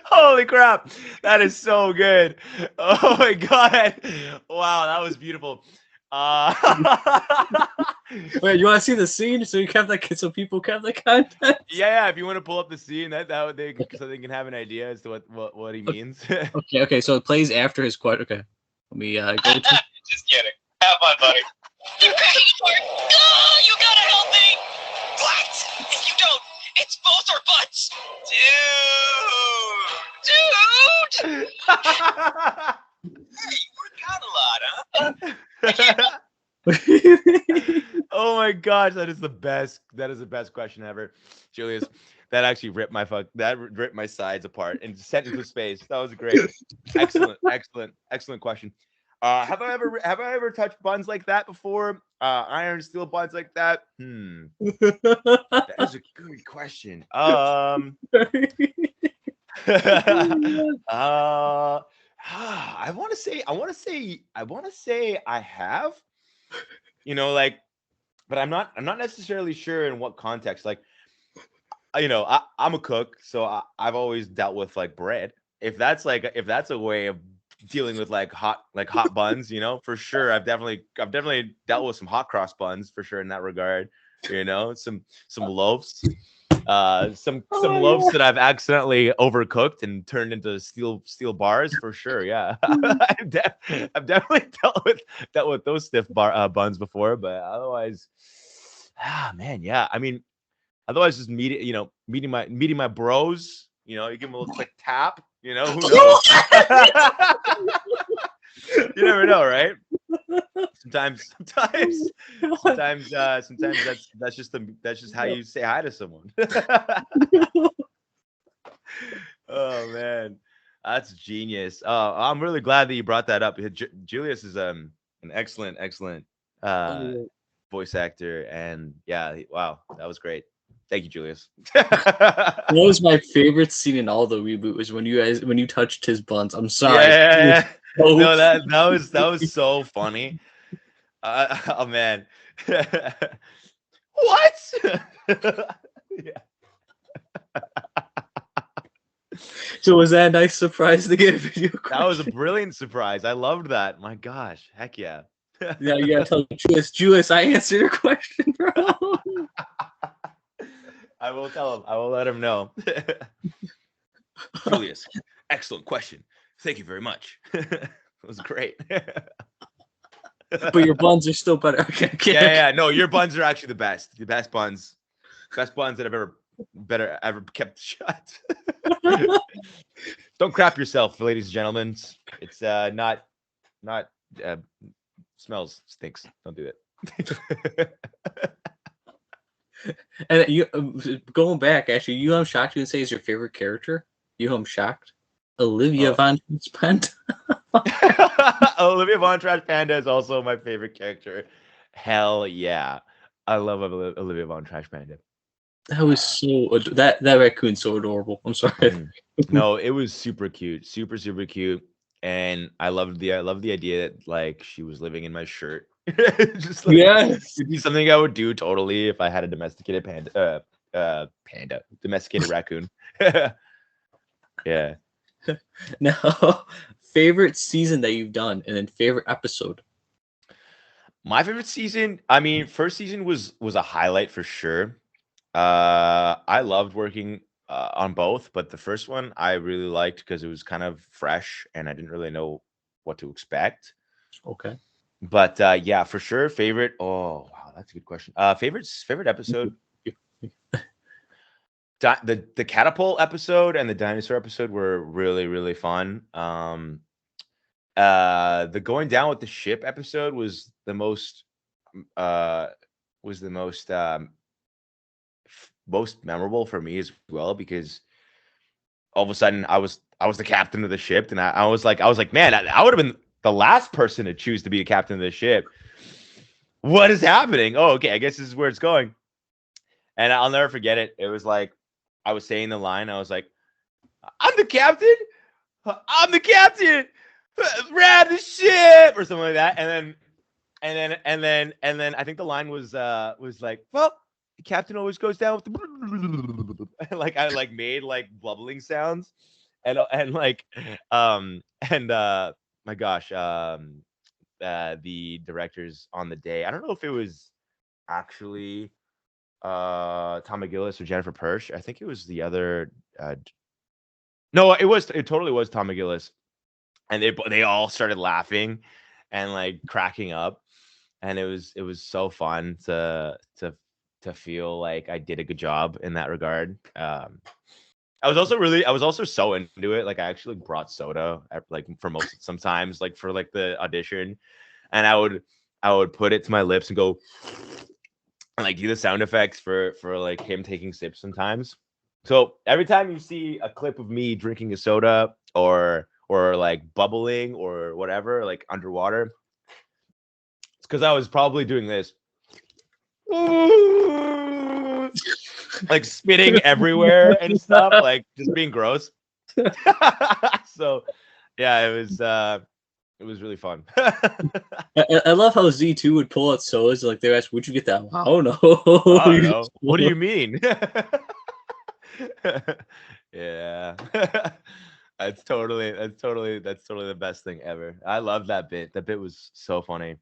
Holy crap, that is so good. Oh my god, wow, that was beautiful. Wait, you want to see the scene so people kept the content? Yeah, if you want to pull up the scene, that would so they can have an idea as to what he means. Okay, so it plays after his question. Okay, let me go to. Just kidding. Have fun, buddy. You ready for it? Oh, you gotta help me! What? If you don't, it's both our butts! Dude! Hey, you work out a lot, huh? Oh my gosh, that is the best question ever, Julius. That actually ripped my sides apart and sent into space. That was great. Excellent question. Have I ever touched buns like that before? Iron steel buns like that? That is a good question. I want to say I have. Like, but I'm not necessarily sure in what context. Like, I'm a cook, so I've always dealt with like bread. If that's a way of dealing with like hot buns, for sure. I've definitely dealt with some hot cross buns for sure in that regard. you know, some loaves. Some loaves that I've accidentally overcooked and turned into steel bars for sure. Yeah, I've definitely dealt with those stiff buns before, but otherwise, man, yeah. I mean, otherwise, just meeting my bros. You know, you give them a little quick tap. You know, who knows? You never know, right? Sometimes that's just how you say hi to someone. Oh man, that's genius. I'm really glad that you brought that up. Julius is an excellent uh voice actor, and yeah, wow, that was great. Thank you, Julius. What was my favorite scene in all the reboot was when you touched his buns. I'm sorry. Yeah, So no, that was so funny. Oh man, what? Yeah. So was that a nice surprise to get a video question? That was a brilliant surprise. I loved that. My gosh, heck yeah. Yeah, you gotta tell Julius, I answered your question, bro. I will tell him. I will let him know. Julius, excellent question. Thank you very much. It was great. But your buns are still better. Okay. Yeah. No, your buns are actually the best. The best buns that I've ever kept shut. Don't crap yourself, ladies and gentlemen. It's not smells stinks. Don't do that. And you going back, actually, you know I'm shocked you didn't say is your favorite character? You know I'm shocked? Olivia Von Spent. Olivia Von Trash Panda is also my favorite character. Hell yeah. I love Olivia Von Trash Panda. That was so that raccoon's so adorable. I'm sorry. No, it was super cute. Super cute. And I loved the idea that like she was living in my shirt. Just like Yes. it'd be something I would do totally if I had a domesticated domesticated raccoon. Yeah. Now, favorite season that you've done, and then favorite episode. My favorite season, I mean, first season was a highlight for sure. I loved working on both, but the first one I really liked because it was kind of fresh and I didn't really know what to expect. Okay. But yeah, for sure, favorite. Oh wow, that's a good question. Favorite episode. The catapult episode and the dinosaur episode were really fun. The going down with the ship episode was the most most memorable for me as well because all of a sudden I was the captain of the ship and I was like man, I would have been the last person to choose to be a captain of the ship. What is happening? Oh, okay, I guess this is where it's going. And I'll never forget it. It was like I was saying the line. I was like, I'm the captain. I'm the captain. Rad the ship or something like that. And then I think the line was like, well, the captain always goes down with the like I like made like bubbling sounds and my gosh, the directors on the day. I don't know if it was actually Tom McGillis or Jennifer Persh. I think it was the other no, it totally was Tom McGillis. And they all started laughing and like cracking up. And it was so fun to feel like I did a good job in that regard. I was also so into it. Like I actually brought soda like for sometimes like for like the audition, and I would put it to my lips and go and like do the sound effects for like him taking sips sometimes. So every time you see a clip of me drinking a soda or like bubbling or whatever, like underwater, it's because I was probably doing this. Like spitting everywhere and stuff, like just being gross. So yeah, it was really fun. I love how Z2 would pull out sodas like they ask, "Where'd you get that?" I don't know. I don't know. What do you mean? Yeah. That's totally the best thing ever. I love that bit. That bit was so funny.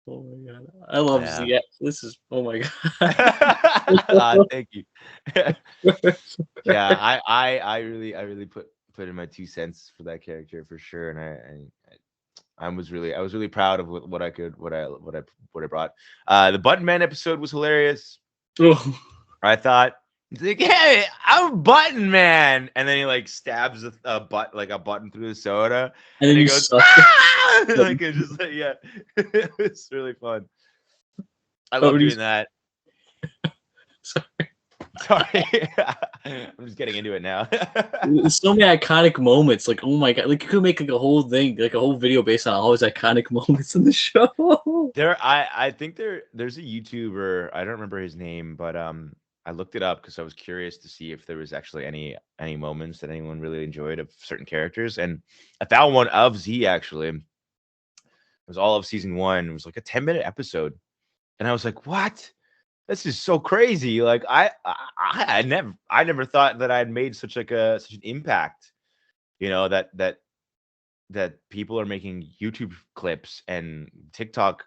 Oh my god, I love Yeah. Z. This is oh my god. Thank you. Yeah, I really put in my 2 cents for that character for sure, and I was really proud of what I brought. The Button Man episode was hilarious. Oh, I thought he's like, "Hey, I'm Button Man," and then he like stabs a button through the soda, and and then he you goes, suck. "Ah!" Like it's just like yeah, it's really fun. I Oh, love you- doing that. Sorry. Sorry, I'm just getting into it now. There's so many iconic moments. Like, oh my god, like you could make like a whole thing, like a whole video based on all those iconic moments in the show. I think there's a YouTuber, I don't remember his name, but I looked it up because I was curious to see if there was actually any moments that anyone really enjoyed of certain characters, and I found one of Z actually. It was all of season 1. It was like a 10-minute episode, and I was like, "What? This is so crazy!" Like I never thought that I had made such such an impact. You know that people are making YouTube clips and TikTok,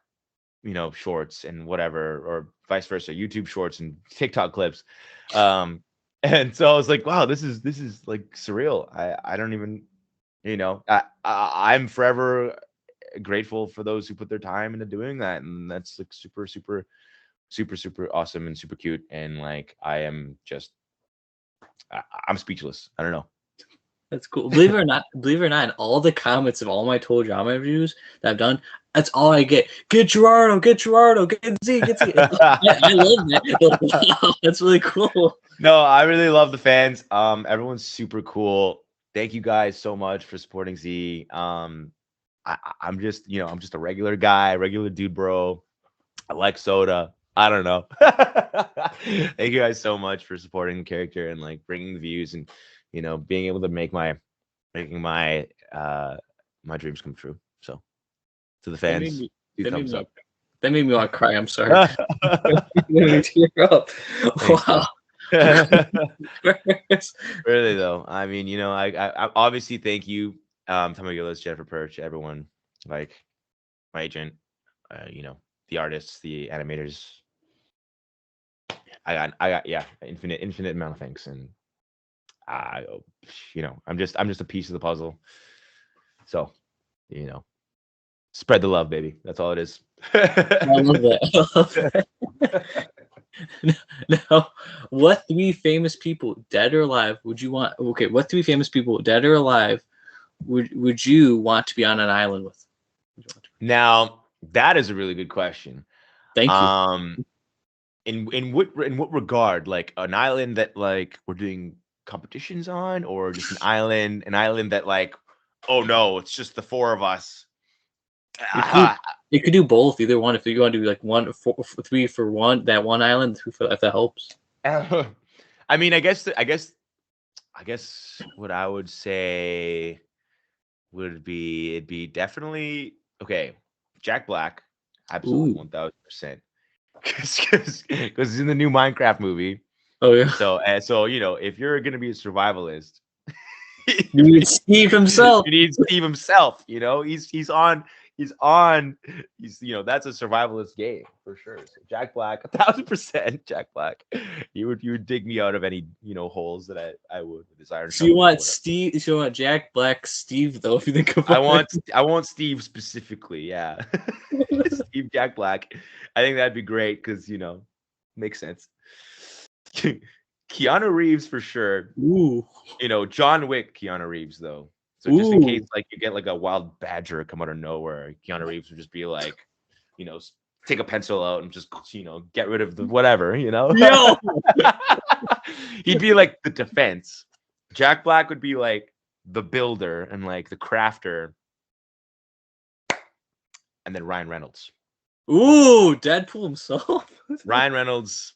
shorts and whatever, or vice versa, YouTube shorts and TikTok clips. Um, and so I was like, wow, this is like surreal. I don't even, I'm forever grateful for those who put their time into doing that, and that's like super, super, super, super awesome and super cute. And like, I'm speechless. I don't know. That's cool. Believe it or not, in all the comments of all my Total Drama reviews that I've done, that's all I get. Get Gerardo, get Z, get Z. I love that. Wow, that's really cool. No, I really love the fans. Everyone's super cool. Thank you guys so much for supporting Z. I'm just, I'm just a regular guy, regular dude, bro. I like soda. I don't know. Thank you guys so much for supporting the character and like bringing the views and, being able to making my dreams come true. So to the That made fans, me, 2 that made thumbs me, up. that made me want to cry. I'm sorry. That made me tear up. Thanks, Wow. really though, I mean, I obviously thank you, Tommy Gillis, Jennifer Perch, everyone, like my agent, the artists, the animators. I got yeah, infinite amount of thanks, and I, I'm just a piece of the puzzle. So, spread the love, baby. That's all it is. I love that. Now, what 3 famous people, dead or alive, would you want? Okay, what 3 famous people, dead or alive, would you want to be on an island with? Now, that is a really good question. Thank you. In what regard? Like an island that like we're doing competitions on, or just an island that like, oh no, it's just the 4 of us. You could do both. Either one. If you want to do like 3 for one, that one island, 2 for if that helps. I mean, I guess what I would say would be it'd be definitely okay. Jack Black, absolutely Ooh. 1000%. Because he's in the new Minecraft movie. Oh yeah. So if you're gonna be a survivalist, You need Steve himself. you need Steve himself. That's a survivalist game for sure. So Jack Black, 1000%. Jack Black, you would dig me out of any holes that I would with his iron. So you want Steve? So you want Jack Black, Steve though? If you think about it. I want Steve specifically. Yeah, Steve Jack Black. I think that'd be great because makes sense. Keanu Reeves for sure. Ooh. John Wick, Keanu Reeves though. So just in case Ooh. like you get like a wild badger come out of nowhere, Keanu Reeves would just be like, take a pencil out and just get rid of the whatever, Yo. He'd be like the defense. Jack Black would be like the builder and like the crafter. And then Ryan Reynolds. Ooh, Deadpool himself. Ryan Reynolds.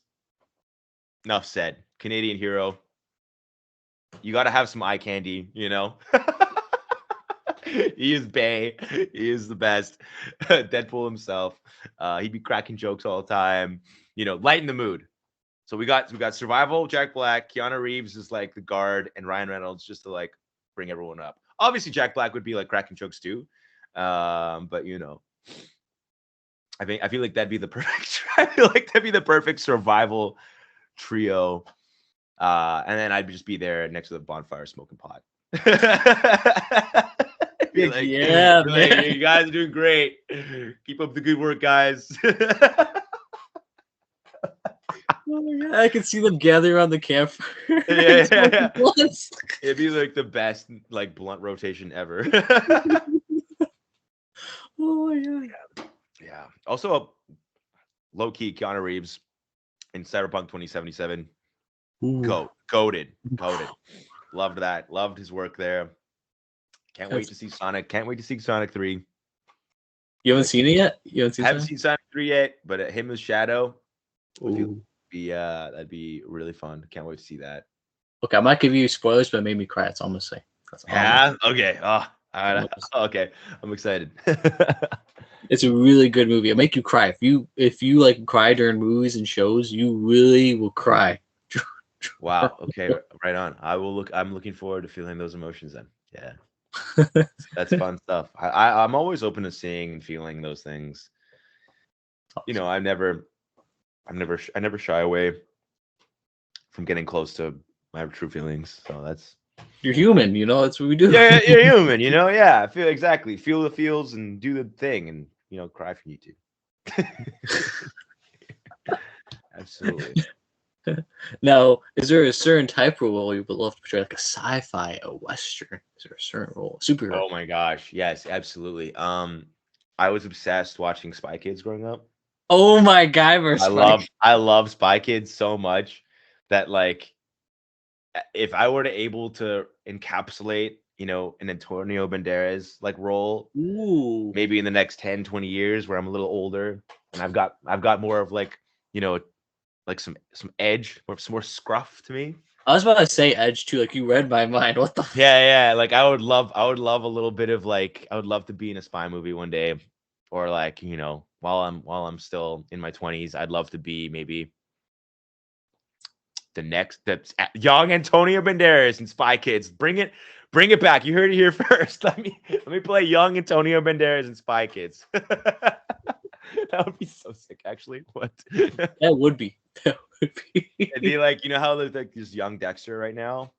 Enough said. Canadian hero. You got to have some eye candy, He is Bay. He is the best. Deadpool himself. He'd be cracking jokes all the time. Lighten the mood. So we got survival, Jack Black, Keanu Reeves is like the guard, and Ryan Reynolds just to like bring everyone up. Obviously, Jack Black would be like cracking jokes too. But I feel like that'd be the perfect. I feel like that'd be the perfect survival trio. And then I'd just be there next to the bonfire smoking pot. Be like, Yeah, be like, man. you guys are doing great. Keep up the good work, guys. Oh my God, I can see them gather around the campfire. Yeah. Blunts. It'd be like the best like blunt rotation ever. Oh my God. Yeah. Also, low key Keanu Reeves in Cyberpunk 2077. Ooh. Goated. Loved that. Loved his work there. Can't wait to see Sonic. Can't wait to see Sonic 3. You haven't seen it yet? You haven't seen I haven't Sonic? seen Sonic 3 yet, but him as Shadow would Ooh. be that'd be really fun. Can't wait to see that. Okay, I might give you spoilers, but it made me cry. That's all I'm gonna say. That's all I'm gonna Yeah. Okay. Oh, all right. say. Okay. I'm excited. It's a really good movie. It'll make you cry. If you like cry during movies and shows, you really will cry. Wow. Okay. Right on. I'm looking forward to feeling those emotions then. Yeah. That's fun stuff. I'm always open to seeing and feeling those things. You know, I never shy away from getting close to my true feelings. So that's You're human, that's what we do. yeah, you're human, yeah. Feel the feels and do the thing and cry if you need to. Absolutely. Now, is there a certain type of role you would love to portray, like a sci-fi, a western? Is there a certain role, superhero? Oh my gosh, yes, absolutely. I was obsessed watching Spy Kids growing up. Oh my God, versus I love Spy Kids so much that like if I were to able to encapsulate, an Antonio Banderas like role, Ooh. maybe in the next 10, 20 years where I'm a little older and I've got more of like, like some edge or some more scruff to me. I was about to say Edge too. Like you read my mind. What the? Yeah. Like I would love a little bit of like I would love to be in a spy movie one day, or like while I'm still in my 20s, I'd love to be maybe the young Antonio Banderas in Spy Kids. Bring it back. You heard it here first. Let me play young Antonio Banderas in Spy Kids. That would be so sick, actually. What? That would be. It'd be like how there's like this young Dexter right now.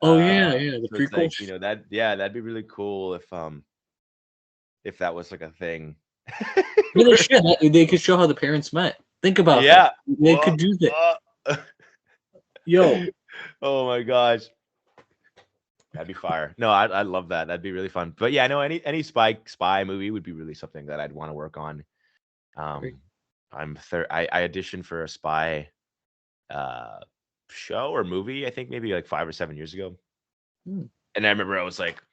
Oh yeah, the So it's prequel. like, that'd be really cool if that was like a thing. Yeah, they should. They could show how the parents met. Think about Yeah. that. They could do that. Yo. Oh my gosh. That'd be fire. No, I'd love that. That'd be really fun. But yeah, no, any spy movie would be really something that I'd want to work on. Great. I auditioned for a spy show or movie, I think maybe like 5 or 7 years ago. And I remember I was like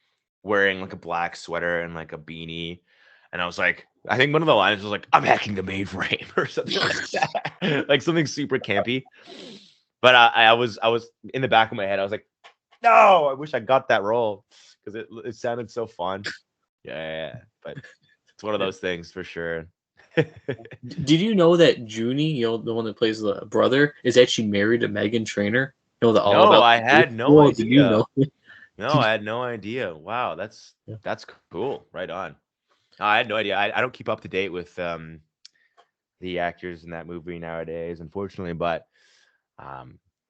wearing like a black sweater and like a beanie. And I was like, I think one of the lines was like, I'm hacking the mainframe or something like that. Like something super campy. But I was in the back of my head, I was like, no, I wish I got that role because it sounded so fun. Yeah. But it's one of those things for sure. Did you know that Junie, the one that plays the brother, is actually married to Megan Trainor? No, I had no idea. Did you know? No, I had no idea. Wow, that's cool. Right on. I had no idea. I don't keep up to date with the actors in that movie nowadays, unfortunately. But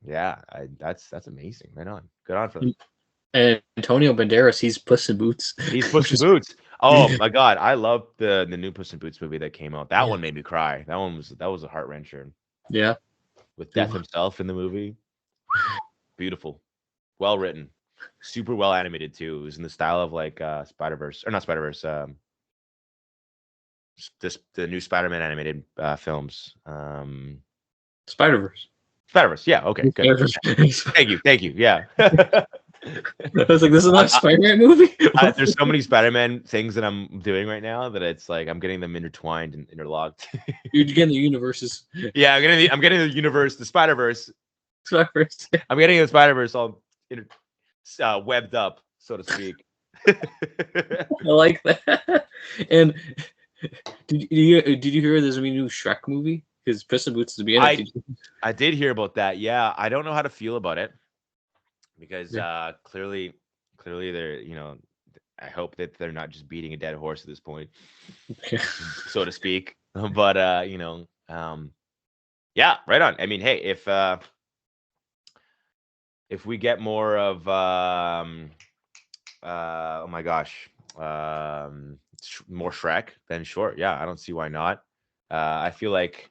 yeah, that's amazing. Right on. Good on for them. And Antonio Banderas, he's Puss in Boots. He's Puss in Boots. Oh my God, I love the new Puss in Boots movie that came out. That one made me cry. That was a heart wrencher. Yeah. With Death himself in the movie. Beautiful, well written, super well animated too. It was in the style of like Spider-Verse or not Spider-Verse. The new Spider-Man animated films. Spider-Verse. Spider-Verse. Yeah. Okay. Good. Thank you. Yeah. I was like, this is not a Spider-Man movie. There's so many Spider-Man things that I'm doing right now that it's like I'm getting them intertwined and interlocked. You're getting the universes. Yeah, I'm getting the universe, the Spider-Verse. Spider-Verse. I'm getting the Spider-Verse all webbed up, so to speak. I like that. And did you hear there's a new Shrek movie? Because Puss in Boots is beginning. I did hear about that. Yeah, I don't know how to feel about it because clearly they're I hope that they're not just beating a dead horse at this point, Yeah. so to speak. But yeah, right on. I mean, hey, if we get more of oh my gosh, more Shrek, then sure, yeah, I don't see why not. I feel like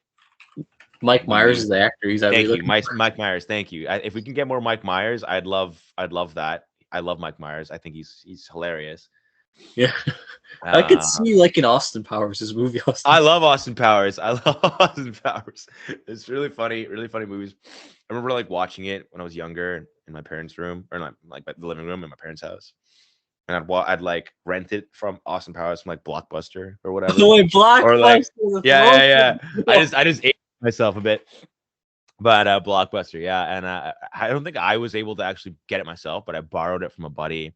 Mike Myers is we the actor. He's thank really you, Mike Myers. Thank you. If we can get more Mike Myers, I'd love that. I love Mike Myers. I think he's hilarious. yeah. I could Uh, see like in Austin Powers, his movie Austin. I love Austin Powers. I love Austin Powers. It's really funny movies. I remember like watching it when I was younger in my parents' room, or not like the living room in my parents' house. And I'd like rent it from Austin Powers from like Blockbuster or whatever. Oh, wait, Or like Blockbuster. yeah. I just ate myself a bit. But Blockbuster, yeah. And I don't think I was able to actually get it myself, but I borrowed it from a buddy.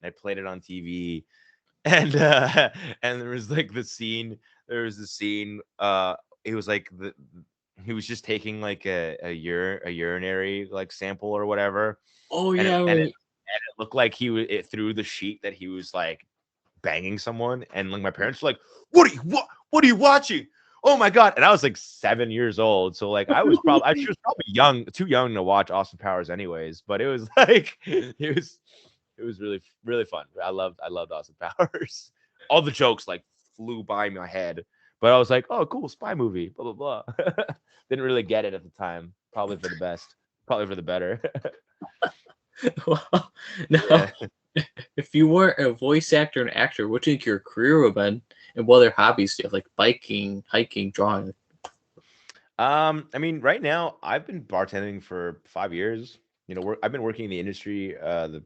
I played it on TV. And and there was like the scene. There was the scene. It was like he was just taking like a urinary like sample or whatever, Oh and yeah, it looked like it through the sheet that he was like banging someone, and like my parents were like, what are you watching? Oh my god! And I was like 7 years old, so like she was probably too young to watch Austin Powers anyways. But it was like it was really fun. I loved Austin Powers. All the jokes like flew by my head, but I was like, oh cool, spy movie, blah blah blah. Didn't really get it at the time. Probably for the best. Probably for the better. well, no. Yeah. If you weren't a voice actor and actor, what do you think your career would have been? And what other hobbies do you have, like biking, hiking, drawing? I mean, right now I've been bartending for 5 years. You know, I've been working in the industry, the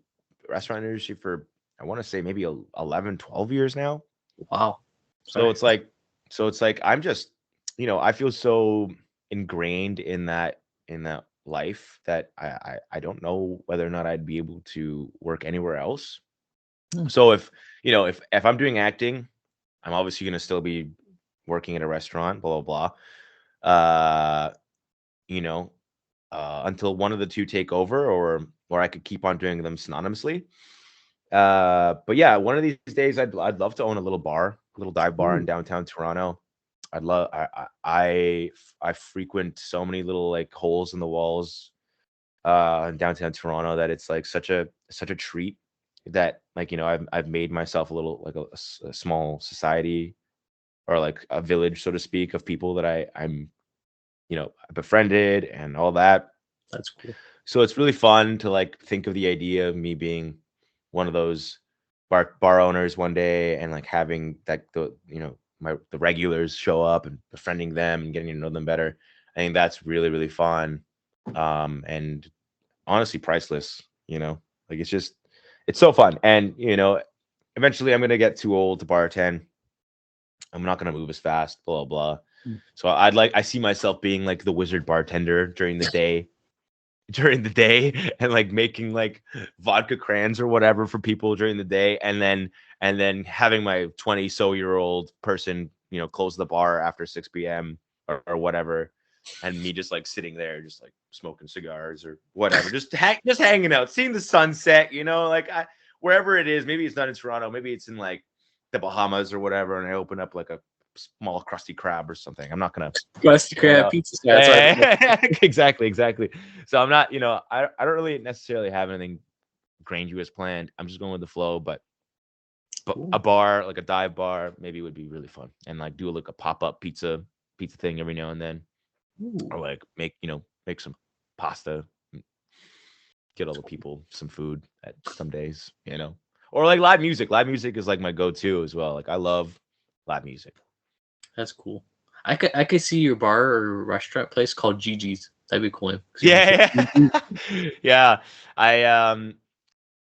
restaurant industry for I want to say maybe 11, 12 years now. Wow. So it's like, I'm just, I feel so ingrained in that life that I don't know whether or not I'd be able to work anywhere else. Hmm. So if I'm doing acting, I'm obviously gonna still be working at a restaurant, blah blah blah. Until one of the two take over, or I could keep on doing them synonymously. But yeah, one of these days I'd love to own a little dive bar in downtown Toronto. I'd love I frequent so many little like holes in the walls in downtown Toronto that it's like such a treat that like I've made myself a little like a small society, or like a village, so to speak, of people that I'm befriended and all that. That's cool. So it's really fun to like think of the idea of me being one of those bar owners one day, and like having that the regulars show up and befriending them and getting to know them better. I think that's really really fun, and honestly priceless. Like it's so fun, and eventually I'm gonna get too old to bartend. I'm not gonna move as fast, blah blah. So I see myself being like the wizard bartender during the day, and like making like vodka crayons or whatever for people during the day, and then having my 20-so-year-old person close the bar after 6 p.m. or whatever, and me just like sitting there just like smoking cigars or whatever, just hanging out, seeing the sunset, like wherever it is. Maybe it's not in Toronto, maybe it's in like the Bahamas or whatever, and I open up like a small crusty crab or something. I'm not gonna Krusty Krab pizza. exactly. So I'm not, I don't really necessarily have anything grandiose planned. I'm just going with the flow, but a bar, like a dive bar, maybe would be really fun, and like do like a pop-up pizza thing every now and then. Or like make some pasta, get all the people some food at some days, or like live music. Live music is like my go-to as well. Like I love live music. That's cool. I could see your bar or restaurant place called Gigi's. That'd be cool. Yeah. Yeah.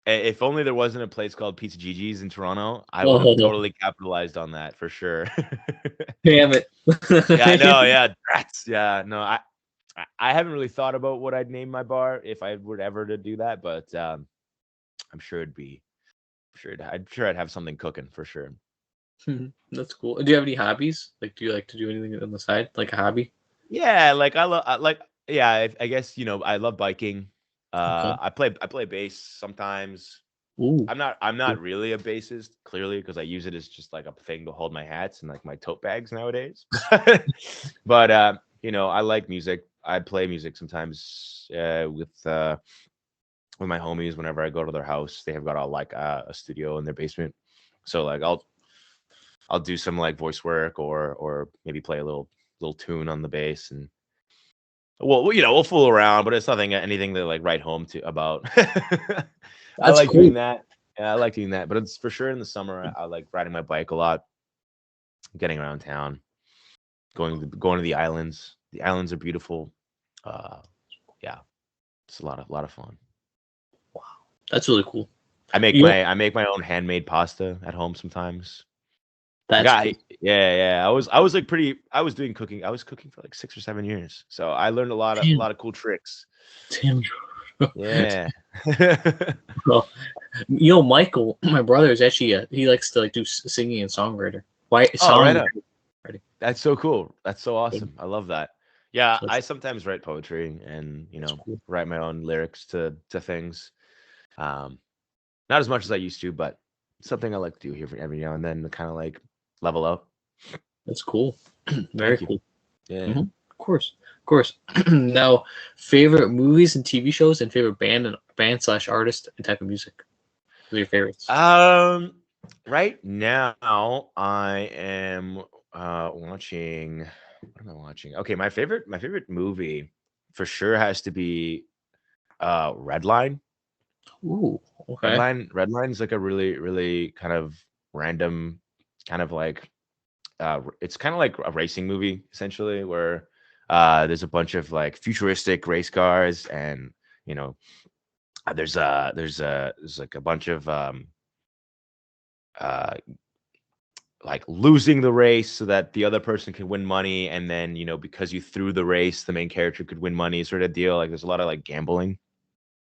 If only there wasn't a place called Pizza Gigi's in Toronto, I would have totally capitalized on that for sure. Damn it. Yeah, I know. Yeah. Yeah. No, I haven't really thought about what I'd name my bar if I were ever to do that, but I'm sure I'd have something cooking for sure. That's cool. Do you have any hobbies? Like, do you like to do anything on the side, like a hobby? Yeah, like yeah, I guess I love biking. Okay. I play bass sometimes. Ooh. I'm not really a bassist, clearly, because I use it as just like a thing to hold my hats and like my tote bags nowadays. But I like music. I play music sometimes with my homies whenever I go to their house. They have got a studio in their basement. So like I'll do some like voice work or maybe play a little tune on the bass and we'll fool around, but it's anything to like write home to about. I That's like cool. doing that. Yeah, I like doing that, but it's for sure in the summer. I like riding my bike a lot, getting around town, going to the islands. The islands are beautiful. Uh, yeah, it's a lot of fun. That's really cool. I make my own handmade pasta at home sometimes. That's Yeah, cool. yeah. I was like I was doing cooking. I was cooking for like 6 or 7 years, so I learned a Damn. lot of cool tricks. Damn. Yeah. Well, Michael, my brother is actually he likes to like do singing and songwriter. Why Oh, right on. songwriting? That's so cool. That's so So awesome. I love that. Yeah, I that's sometimes write poetry and cool. write my own lyrics to things. Um, Not as much as I used to, but something I like to do here for every now and then to kind of like level up. That's cool. Very Thank you. cool. Yeah. Of course, of course. Now, favorite movies and TV shows, and favorite band / artist and type of music. What are your favorites? Right now I am watching. What am I watching? Okay, my favorite movie for sure has to be Redline. Ooh, okay. Redline is like a really kind of random, kind of like it's kind of like a racing movie essentially, where there's a bunch of like futuristic race cars, and you know there's like a bunch of uh like losing the race so that the other person can win money, and then because you threw the race, the main character could win money, sort of deal. Like there's a lot of like gambling.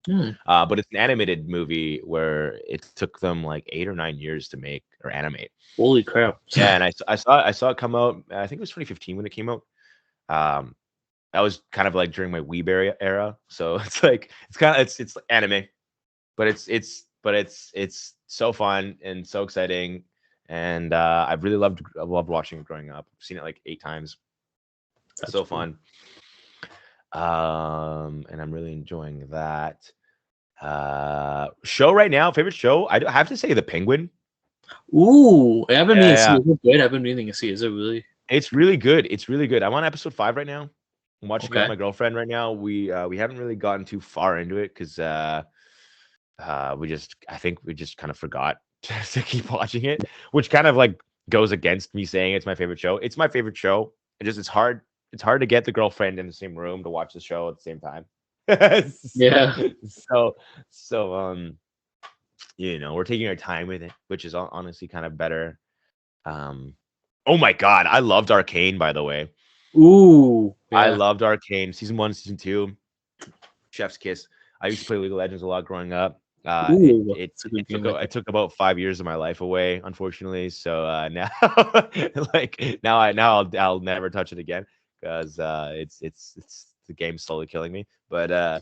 Hmm. But it's an animated movie where it took them like 8 or 9 years to make or animate. Holy crap! Yeah, and I saw it come out. I think it was 2015 when it came out. Um, that was kind of like during my Weeb era. So it's like it's anime, but it's so fun and so exciting, and I really loved watching it growing up. I've seen it like 8 times. That's So cool. fun. And I'm really enjoying that. Show right now, favorite show. I have to say The Penguin. Ooh, I've been meaning to see. Yeah, Is it good? I've been meaning to see. Is it really it's really good. It's really good. I'm on episode 5 right now. I'm watching it with okay? my girlfriend right now. We haven't really gotten too far into it because I think we just kind of forgot to keep watching it, which kind of like goes against me saying it's my favorite show. It's my favorite show. It's hard. It's hard to get the girlfriend in the same room to watch the show at the same time. Yeah. so we're taking our time with it, which is honestly kind of better. Oh my god, I loved Arcane, by the way. Ooh, I yeah. loved Arcane season 1, season 2. Chef's kiss. I used to play League of Legends a lot growing up. Ooh, it's a good game. It took about 5 years of my life away, unfortunately. So now, I'll never touch it again because it's the game's slowly killing me. But I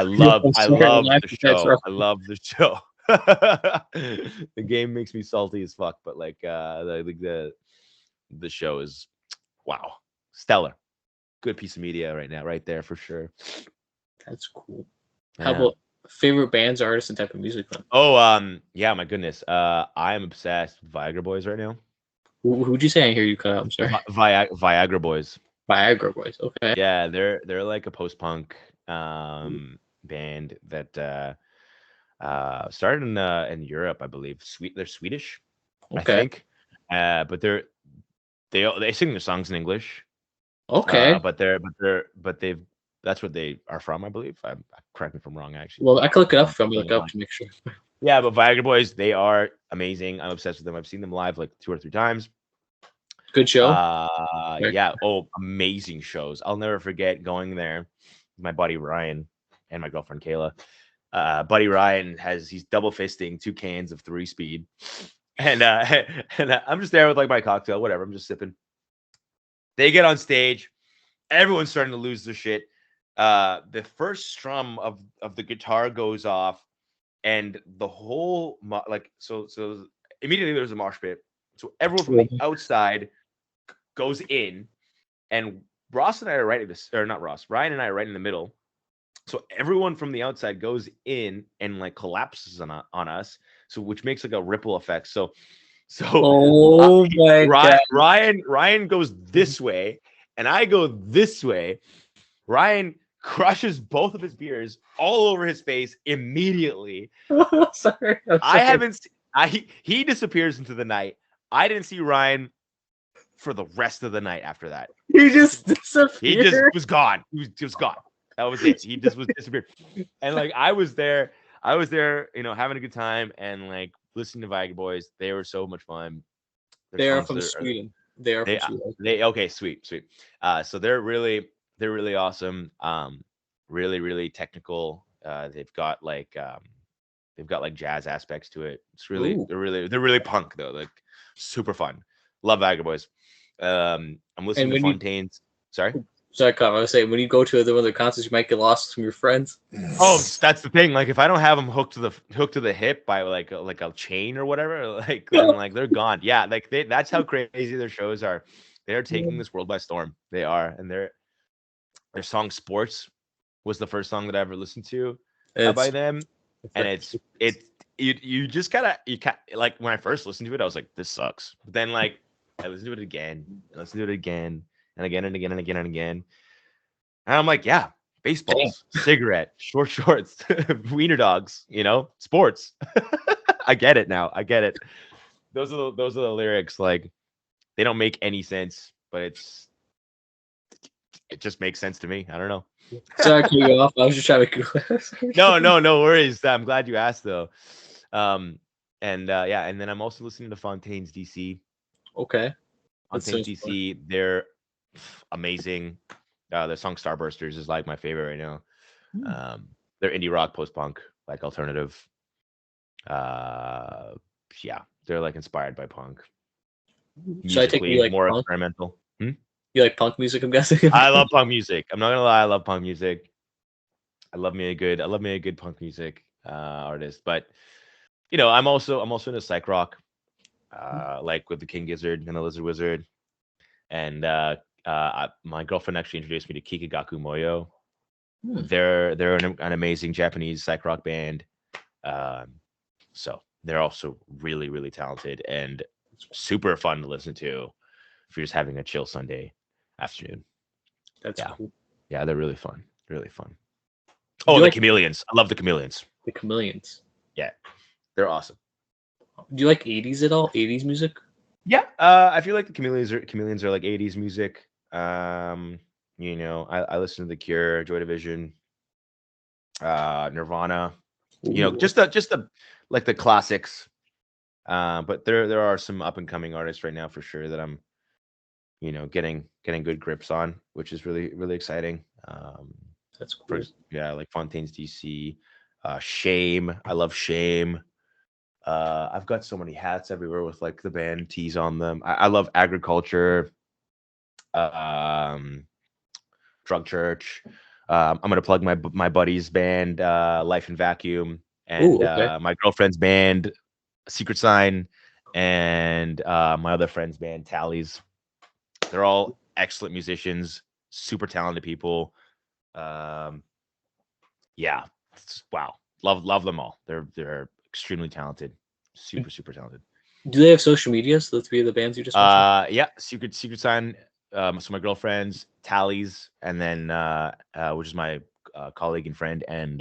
love the show. I love the show. The game makes me salty as fuck, but like the show is wow, stellar. Good piece of media right now, right there for sure. That's cool. How Yeah. about favorite bands, artists, and type of music? Then? Oh, yeah, my goodness. I am obsessed with Viagra Boys right now. Who'd you say? I hear you cut out. I'm sorry. Viagra Boys. Viagra Boys. Okay. Yeah, they're like a post-punk band that started in Europe, I believe. They're Swedish, I Okay. think. But they sing their songs in English. Okay. But they've that's what they are from, I believe. Correct me if I'm wrong, actually. Well, I can look it up if I'm look up to make sure. Yeah, but Viagra Boys, they are amazing. I'm obsessed with them. I've seen them live like 2 or 3 times. Good show. Yeah. Oh, amazing shows. I'll never forget going there with my buddy Ryan and my girlfriend Kayla. Buddy Ryan he's double fisting 2 cans of 3 Speed, and I'm just there with like my cocktail, whatever. I'm just sipping. They get on stage. Everyone's starting to lose their shit. The first strum of the guitar goes off, and the whole so immediately there's a mosh pit. So everyone from the outside goes in, and Ross and I are right at this, or not Ross, Ryan and I are right in the middle. So everyone from the outside goes in and like collapses on us. So which makes like a ripple effect. So Oh my God. Ryan goes this way, and I go this way. Ryan crushes both of his beers all over his face immediately. Sorry. He disappears into the night. I didn't see Ryan for the rest of the night after that. He just disappeared. He just was gone. He was just gone. That was it. He just was disappeared. And like I was there, having a good time and like listening to Viking Boys. They were so much fun. They are from Sweden. They are from Sweden. Okay, sweet. So they're really awesome. Really, really technical. They've got like jazz aspects to it. It's really they're really punk though. Like super fun. Love Viking Boys. I'm listening to Fontaine's. Sorry. Sorry, I was saying when you go to one of their concerts, you might get lost from your friends. Oh, that's the thing. Like if I don't have them hooked to the hip by like a chain or whatever, like then like they're gone. Yeah, like that's how crazy their shows are. They are taking this world by storm. They are, and their song "Sports" was the first song that I ever listened to by them, and it's you just kind of like when I first listened to it, I was like, this sucks. But then like I listened to it again, and listened to it again. And again and again and again and again. And I'm like, yeah, baseballs, cigarette, short shorts, wiener dogs, sports. I get it now. I get it. Those are the lyrics. Like they don't make any sense, but it just makes sense to me. I don't know. Sorry to cut you off. I was just trying to. No worries. I'm glad you asked though. And then I'm also listening to Fontaine's DC. Okay. Fontaine's DC, they're amazing. Their song Starbursters is like my favorite right now. They're indie rock, post-punk, like alternative. They're like inspired by punk. So I take you like more punk? Experimental. You like punk music, I'm guessing. I love punk music. I'm not gonna lie, I love punk music. I love me a good punk music artist. But I'm also into psych rock, like with the King Gizzard and the Lizard Wizard. And my girlfriend actually introduced me to Kikagaku Moyo. They're an amazing Japanese psych rock band. So they're also really, really talented and super fun to listen to if you're just having a chill Sunday afternoon. That's cool. Yeah, they're really fun. Really fun. Oh, the Chameleons. I love the Chameleons. The Chameleons. Yeah, they're awesome. Do you like 80s at all? 80s music? Yeah, I feel like the Chameleons are like 80s music. I listen to The Cure, Joy Division, Nirvana. Just the like the classics. But there are some up and coming artists right now for sure that I'm, getting good grips on, which is really, really exciting. That's cool. Like Fontaine's DC, Shame. I love Shame. I've got so many hats everywhere with like the band tees on them. I love Agriculture, Drug Church. I'm gonna plug my buddy's band, Life in Vacuum, and my girlfriend's band, Secret Sign, and my other friend's band, Tallies. They're all excellent musicians, super talented people. Wow, love them all. They're extremely talented, super talented. Do they have social medias? The three of the bands you just mentioned? Yeah, Secret Sign. So my girlfriend's, Tallies, and then which is my colleague and friend, and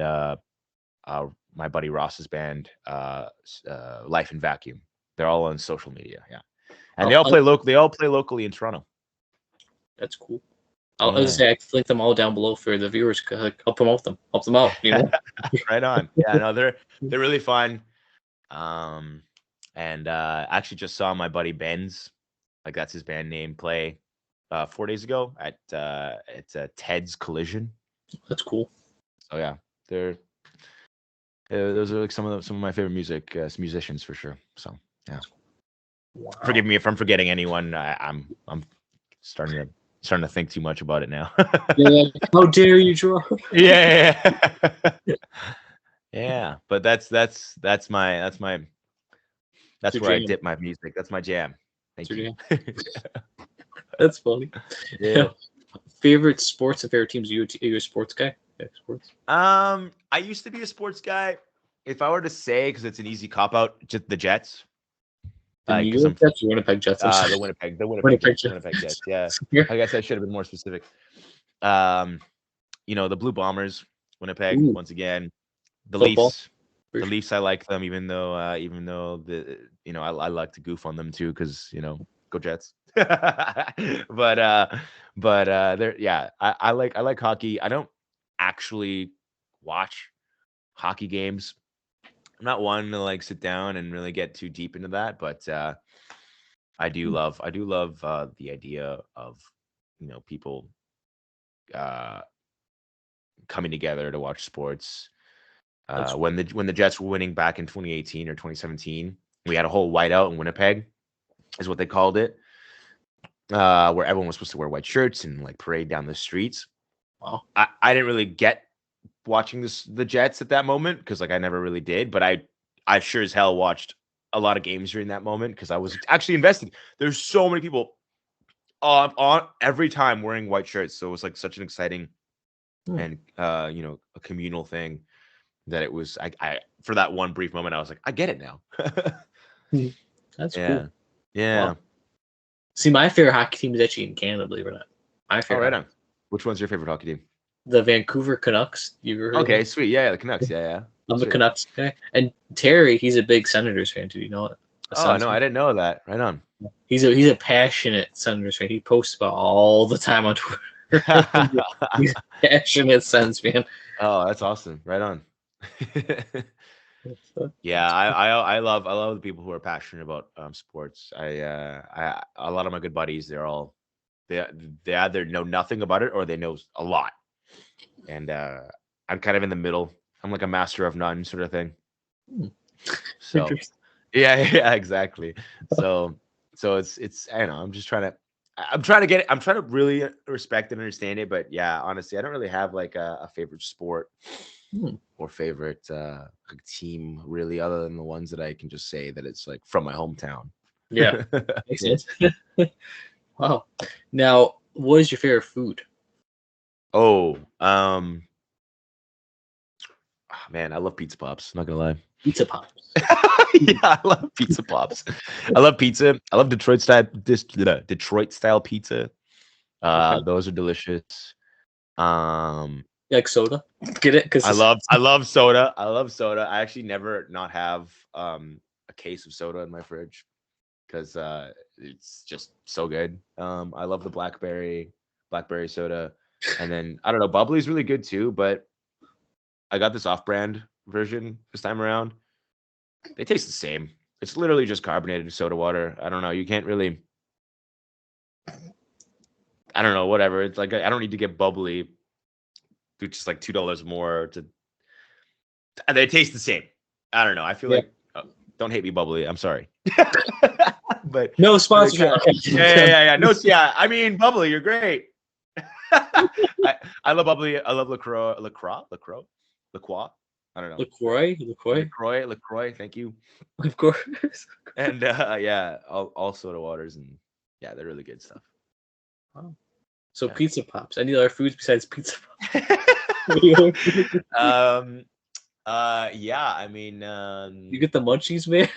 my buddy Ross's band, Life in Vacuum. They're all on social media, yeah, and they all play locally in Toronto. That's cool. I was gonna say I can link them all down below for the viewers. I'll promote them, help them out. Right on. Yeah, no, they're really fun. And I actually just saw my buddy Ben's, like that's his band name, play 4 days ago at Ted's Collision. That's cool. So yeah, those are like some of my favorite musicians for sure. So yeah. Wow. Forgive me if I'm forgetting anyone. I'm starting to think too much about it now. Yeah, how dare you, Gerardo? Yeah. Yeah, but that's where I jam. dip my music. That's my jam. Thank That's your you. That's funny. Yeah. Favorite sports and favorite teams? You a sports guy? Yeah, sports. I used to be a sports guy. If I were to say, because it's an easy cop out, just the Jets. The New Because York Jets or Winnipeg Jets? I'm sorry. the Winnipeg Winnipeg Jets. Winnipeg Jets. Yeah. Yeah. I guess I should have been more specific. The Blue Bombers, Winnipeg, Ooh. once again. The Football. Leafs. The Leafs, I like them, even though I like to goof on them too, because go Jets. but they're I like hockey. I don't actually watch hockey games. I'm not one to like sit down and really get too deep into that, but I do love the idea of people coming together to watch sports. When the Jets were winning back in 2018 or 2017, we had a whole whiteout in Winnipeg, is what they called it, where everyone was supposed to wear white shirts and like parade down the streets. Wow. I didn't really get watching the Jets at that moment because like I never really did, but I sure as hell watched a lot of games during that moment because I was actually invested. There's so many people on every time wearing white shirts, so it was like such an exciting and a communal thing that it was. I for that one brief moment I was like, I get it now. That's yeah. cool. Yeah. Wow. See, my favorite hockey team is actually in Canada, believe it or not. My favorite. Right on. Which one's your favorite hockey team? The Vancouver Canucks. You ever heard of them? Sweet. Yeah, the Canucks. Yeah. I'm the Canucks guy. And Terry, he's a big Senators fan too. You know it? Oh no, I didn't know that. Right on. He's a passionate Senators fan. He posts about all the time on Twitter. He's a passionate Sens fan. Oh, that's awesome. Right on. Yeah, I love the people who are passionate about sports. I a lot of my good buddies, they either know nothing about it or they know a lot. And I'm kind of in the middle. I'm like a master of none sort of thing. So yeah, exactly. So it's I don't know, I'm trying to really respect and understand it, but yeah, honestly, I don't really have like a favorite sport or favorite team really, other than the ones that I can just say that it's like from my hometown. Yeah, makes sense. Wow. Now, what is your favorite food? Oh, man, I love pizza pops. Not gonna lie. Pizza pops. Yeah, I love pizza pops. I love pizza. I love Detroit style pizza. Those are delicious. You like soda? Get it? Because I love soda. I love soda. I actually never not have a case of soda in my fridge because it's just so good. I love the blackberry soda, and then I don't know, bubbly is really good too. But I got this off-brand version this time around. They taste the same. It's literally just carbonated soda water. I don't know. You can't really. I don't know. Whatever. It's like I don't need to get bubbly. Which is like $2 more to. They taste the same. I don't know. I feel like don't hate me, bubbly. I'm sorry. But no sponsorship. Yeah. No, yeah. I mean, bubbly, you're great. I love bubbly. I love LaCroix. I don't know. LaCroix. Thank you. Of course. And yeah, all soda waters, and yeah, they're really good stuff. Wow. So pizza pops. Any other foods besides pizza pops? Yeah, I mean, you get the munchies, man.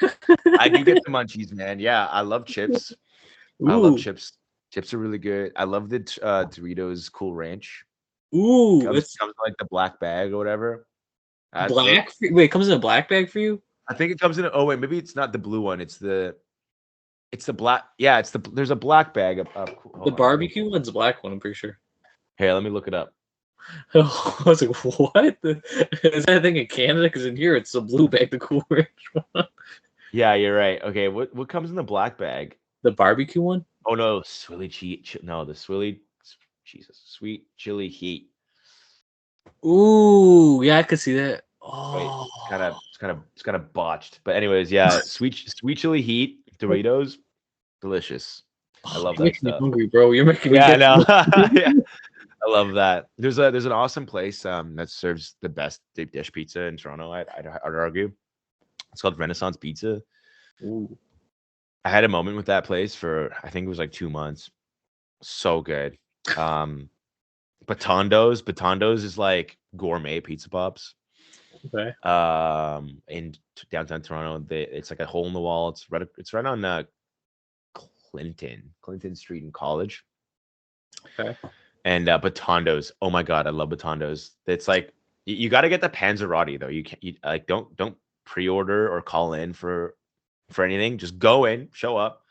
I do get the munchies, man. Yeah, I love chips. Ooh. I love chips. Chips are really good. I love the Doritos Cool Ranch. Ooh, comes in like the black bag or whatever. Black? Wait, it comes in a black bag for you? I think it comes in. Oh wait, maybe it's not the blue one. It's the black. Yeah, there's a black bag of the barbecue one's a black one, I'm pretty sure. Hey, let me look it up. I was like, what? Is that a thing in Canada? Because in here it's the blue bag, the Cool Ranch one. Yeah, you're right. Okay, what comes in the black bag? The barbecue one? Oh no, sweet chili heat. Ooh, yeah, I could see that. Oh, wait, it's kind of botched. But anyways, yeah, sweet chili heat Doritos, delicious. I love that stuff. You're making me hungry, bro. You're making me. Yeah, I know. Yeah. I I love that. There's an awesome place that serves the best deep dish pizza in Toronto. I'd argue it's called Renaissance Pizza. Ooh. I had a moment with that place for I think it was like 2 months. So good. Batondo's is like gourmet pizza pops. Okay. In downtown Toronto, it's like a hole in the wall. It's right on Clinton Street in College. Okay. And Batondo's, oh my god, I love Batondo's. It's like you got to get the panzerotti though. You can't like don't pre-order or call in for anything. Just go in, show up.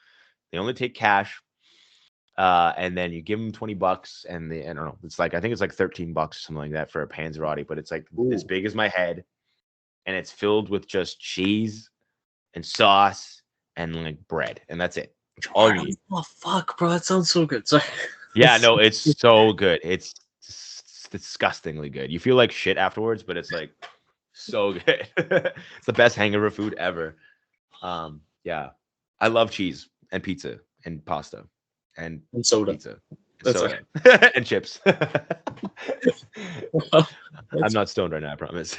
They only take cash. And then you give them $20 and I don't know, it's like I think it's like $13 or something like that for a panzerotti, but it's like as big as my head and it's filled with just cheese and sauce and like bread, and that's it. It's all you need. Oh fuck, bro, that sounds so good. Sorry. Yeah, no, it's so good. It's disgustingly good. You feel like shit afterwards, but it's like so good. It's the best hangover food ever. Yeah, I love cheese and pizza and pasta and soda. Pizza. That's Soda. And chips. I'm not stoned right now, I promise.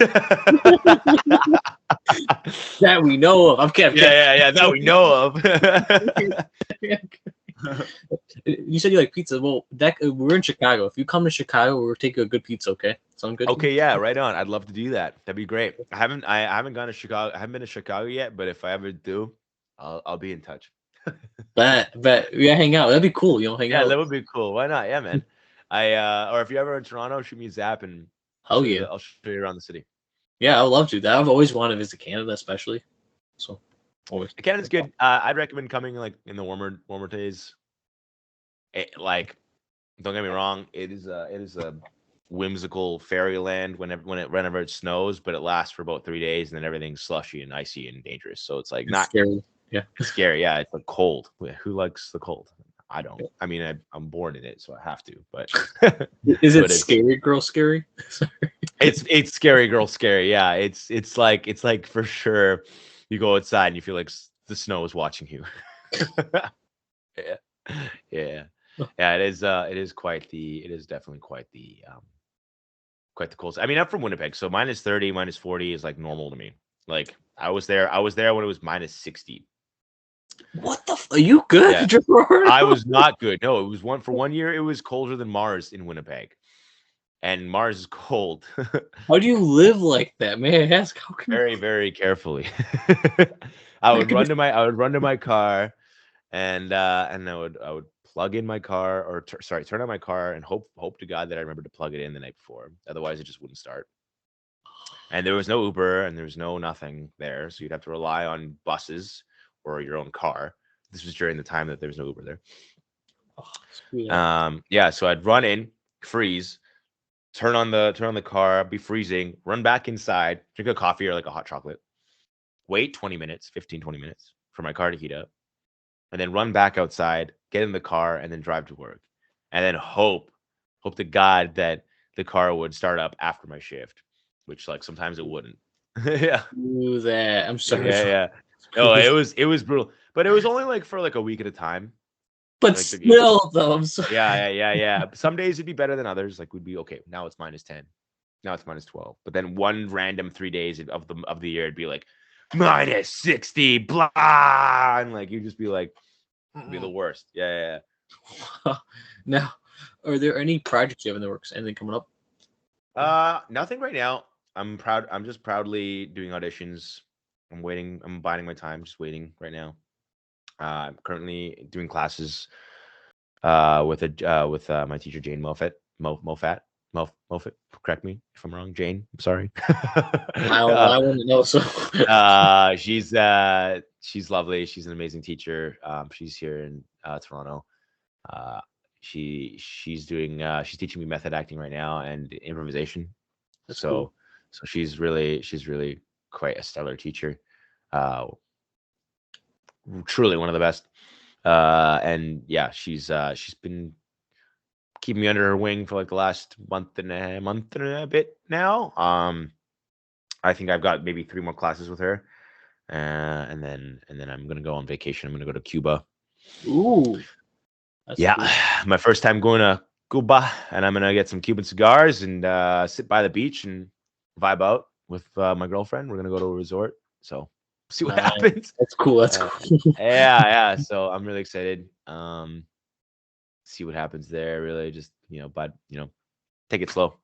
That we know of. I'm kidding. Yeah. That we know of. You said you like pizza. Well, we're in Chicago. If you come to Chicago, we'll take a good pizza. Okay, sound good? Okay, yeah, right on. I'd love to do that. That'd be great. I haven't gone to Chicago. I haven't been to Chicago yet, but if I ever do, I'll be in touch. Bet. Yeah, hang out. That'd be cool. Hang out. Yeah, that would be cool. Why not? Yeah, man. Or if you're ever in Toronto, shoot me a zap and I'll show you around the city. Yeah, I would love to. That I've always wanted to visit Canada, especially. So always. Canada's good. I'd recommend coming like in the warmer days. Like, don't get me wrong, it is a whimsical fairyland whenever it snows, but it lasts for about 3 days and then everything's slushy and icy and dangerous. So it's like not scary. Yeah, scary. Yeah, it's like cold. Who likes the cold? I don't. I mean, I'm born in it, so I have to. But is it scary girl scary? it's scary girl scary. Yeah, it's like for sure. You go outside and you feel like the snow is watching you. Yeah. It is definitely quite the cold. I mean, I'm from Winnipeg, so -30, -40 is like normal to me. Like I was there when it was -60. What the are you good, yeah. Gerardo? I was not good. No, it was for 1 year it was colder than Mars in Winnipeg. And Mars is cold. How do you live like that, man? Ask how can very, very carefully. I would run to my car and I would plug in my car or turn on my car and hope to God that I remembered to plug it in the night before. Otherwise, it just wouldn't start. And there was no Uber and there was no nothing there, so you'd have to rely on buses or your own car. This was during the time that there was no Uber there. So I'd run in, freeze, turn on the car, be freezing, run back inside, drink a coffee or like a hot chocolate, wait 20 minutes, 15-20 minutes for my car to heat up, and then run back outside, get in the car, and then drive to work. And then hope to God that the car would start up after my shift, which like sometimes it wouldn't. Yeah. Do that. I'm sorry. Yeah. No, it was brutal. But it was only like for like a week at a time. But like still, though, I'm sorry. Yeah. Some days it'd be better than others. Like we'd be okay. Now it's -10. Now it's -12. But then one random 3 days of the year, it'd be like -60, blah, and like you'd just be like, it'd be the worst. Yeah. Now, are there any projects you have in the works? Anything coming up? Nothing right now. I'm just proudly doing auditions. I'm waiting. I'm biding my time. Just waiting right now. I'm currently doing classes with my teacher Jane Moffat. Correct me if I'm wrong, Jane. I'm sorry. I want to know. So she's lovely. She's an amazing teacher. She's here in Toronto. She's teaching me method acting right now and improvisation. That's so cool. So she's really quite a stellar teacher. Truly one of the best. And yeah, she's been keeping me under her wing for like the last month and a bit now. I think I've got maybe 3 more classes with her. And then I'm gonna go on vacation. I'm gonna go to Cuba. Ooh. Yeah, Cool. my first time going to Cuba, and I'm gonna get some Cuban cigars and sit by the beach and vibe out with my girlfriend. We're gonna go to a resort, so see what Nice. happens. That's cool. That's Uh, cool. yeah. So I'm really excited. See what happens there. Really, just but take it slow.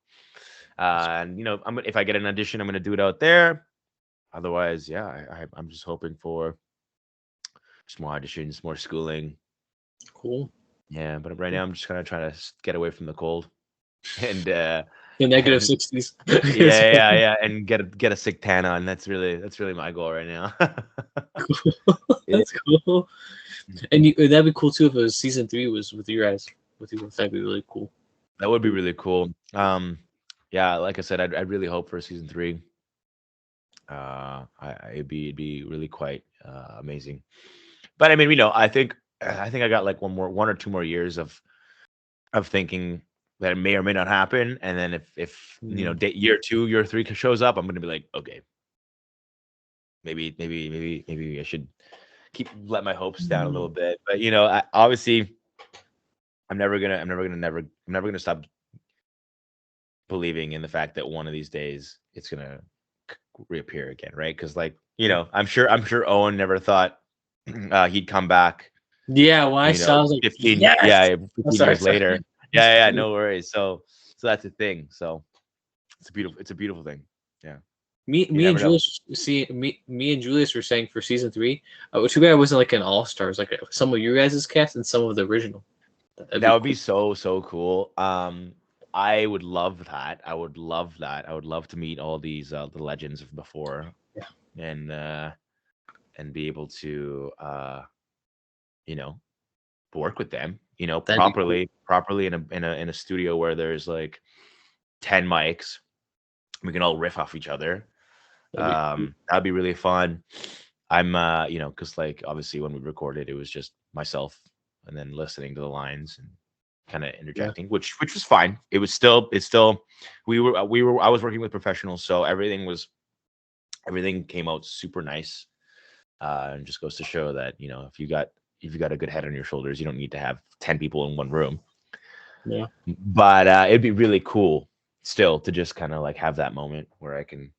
And if I get an audition, I'm gonna do it out there. Otherwise, yeah, I'm just hoping for just more auditions, more schooling. Cool. Yeah, but right now I'm just kind of trying to get away from the cold and The negative and 60s. yeah, and get a sick tan on. That's really my goal right now. That's cool. And that'd be cool too if it was season 3 was with you guys. With you, that'd be really cool. That would be really cool. Yeah, like I said, I'd really hope for season 3. It'd be really quite amazing. But I mean, I think I got like one or two more years of thinking that it may or may not happen, and then if year 2, year 3 shows up, I'm gonna be like, okay, maybe I should let my hopes down a little bit. But obviously, I'm never gonna stop believing in the fact that one of these days it's gonna reappear again, right? Because I'm sure Owen never thought he'd come back. Yeah, when I saw, I was like, 15 yes! 15 years later. Yeah, no worries. So that's the thing. So it's a beautiful thing. Yeah. Me and Julius me and Julius were saying for season 3, too bad I wasn't like an all-stars, like some of you guys' cast and some of the original. That would be so cool. I would love that. I would love to meet all these the legends of before. Yeah. And be able to work with them, That'd properly in a studio where there's like 10 mics. We can all riff off each other. That'd be really fun. I'm because like obviously when we recorded it was just myself and then listening to the lines and kind of interjecting, which was fine. It's still I was working with professionals, so everything came out super nice. And just goes to show that if you got a good head on your shoulders, you don't need to have 10 people in one room. Yeah. But it'd be really cool still to just kind of like have that moment where I can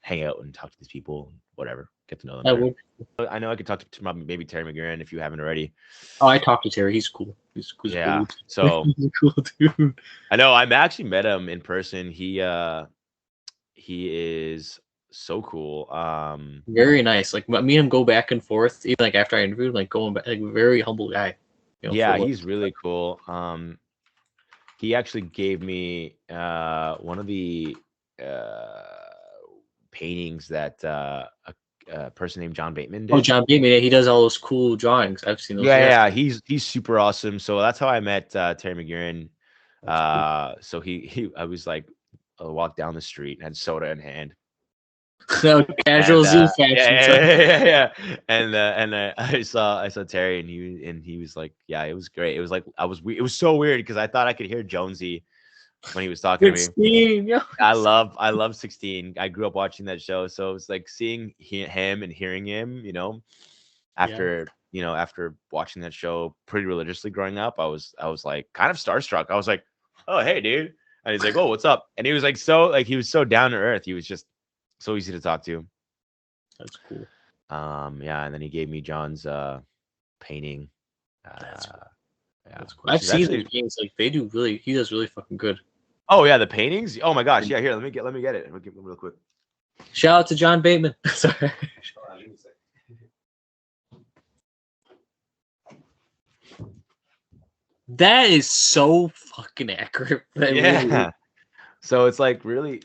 hang out and talk to these people, whatever, get to know them. I would. I know I could talk to maybe Terry McGuiran if you haven't already. Oh, I talked to Terry. He's cool. He's Yeah. cool. So He's a cool dude. I know I've actually met him in person. He is so cool. Very nice. Like me and him go back and forth, even like after I interviewed, like going back, like very humble guy. Yeah, he's really cool. He actually gave me one of the paintings that a person named John Bateman did. Oh, John Bateman, yeah, he does all those cool drawings. I've seen those. Yeah, he's super awesome. So that's how I met Terry McGuiran. Cool. So I was like, I walked down the street and had soda in hand. No, casual zoo fashion. Yeah. And I saw Terry and he was like, yeah, it was great. It was like it was so weird because I thought I could hear Jonesy when he was talking to me. Yeah. I love 16. I grew up watching that show, so it's like seeing him and hearing him, after after watching that show pretty religiously growing up, I was like kind of starstruck. I was like, oh hey dude, and he's like, oh what's up, and he was like he was so down to earth. He was just so easy to talk to. That's cool. Yeah, and then he gave me John's painting. That's cool. Yeah, that's cool. I've seen the paintings. Like he does really fucking good. Oh yeah, the paintings. Oh my gosh, yeah. Here, let me get it. Let me get real quick. Shout out to John Bateman. Sorry. That is so fucking accurate. Yeah. Really... So it's like really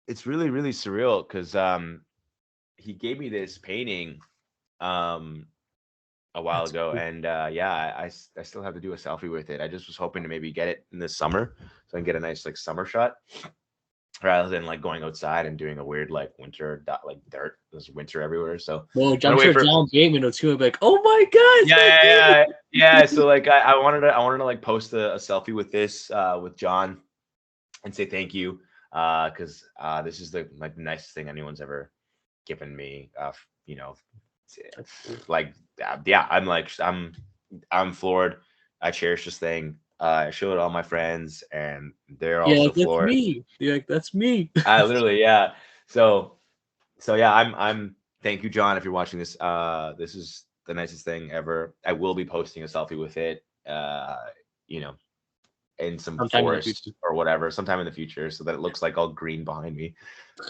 surreal because he gave me this painting a while ago, cool. And I still have to do a selfie with it. I just was hoping to maybe get it in this summer so I can get a nice like summer shot rather than like going outside and doing a weird like winter dirt. There's winter everywhere. So I'm sure John Bateman will too. Be like, oh my god. Yeah. So like I wanted to like post a selfie with this with John and say thank you because this is the like nicest thing anyone's ever given me. Like yeah, I'm floored. I cherish this thing. I showed all my friends, and they're Yeah, also like, that's floored. me. You're like, that's me. I literally, yeah. So yeah, I'm thank you, John, if you're watching this. This is the nicest thing ever. I will be posting a selfie with it, you know, in some Sometime in the forest future. or whatever, sometime in the future, so that it looks like all green behind me,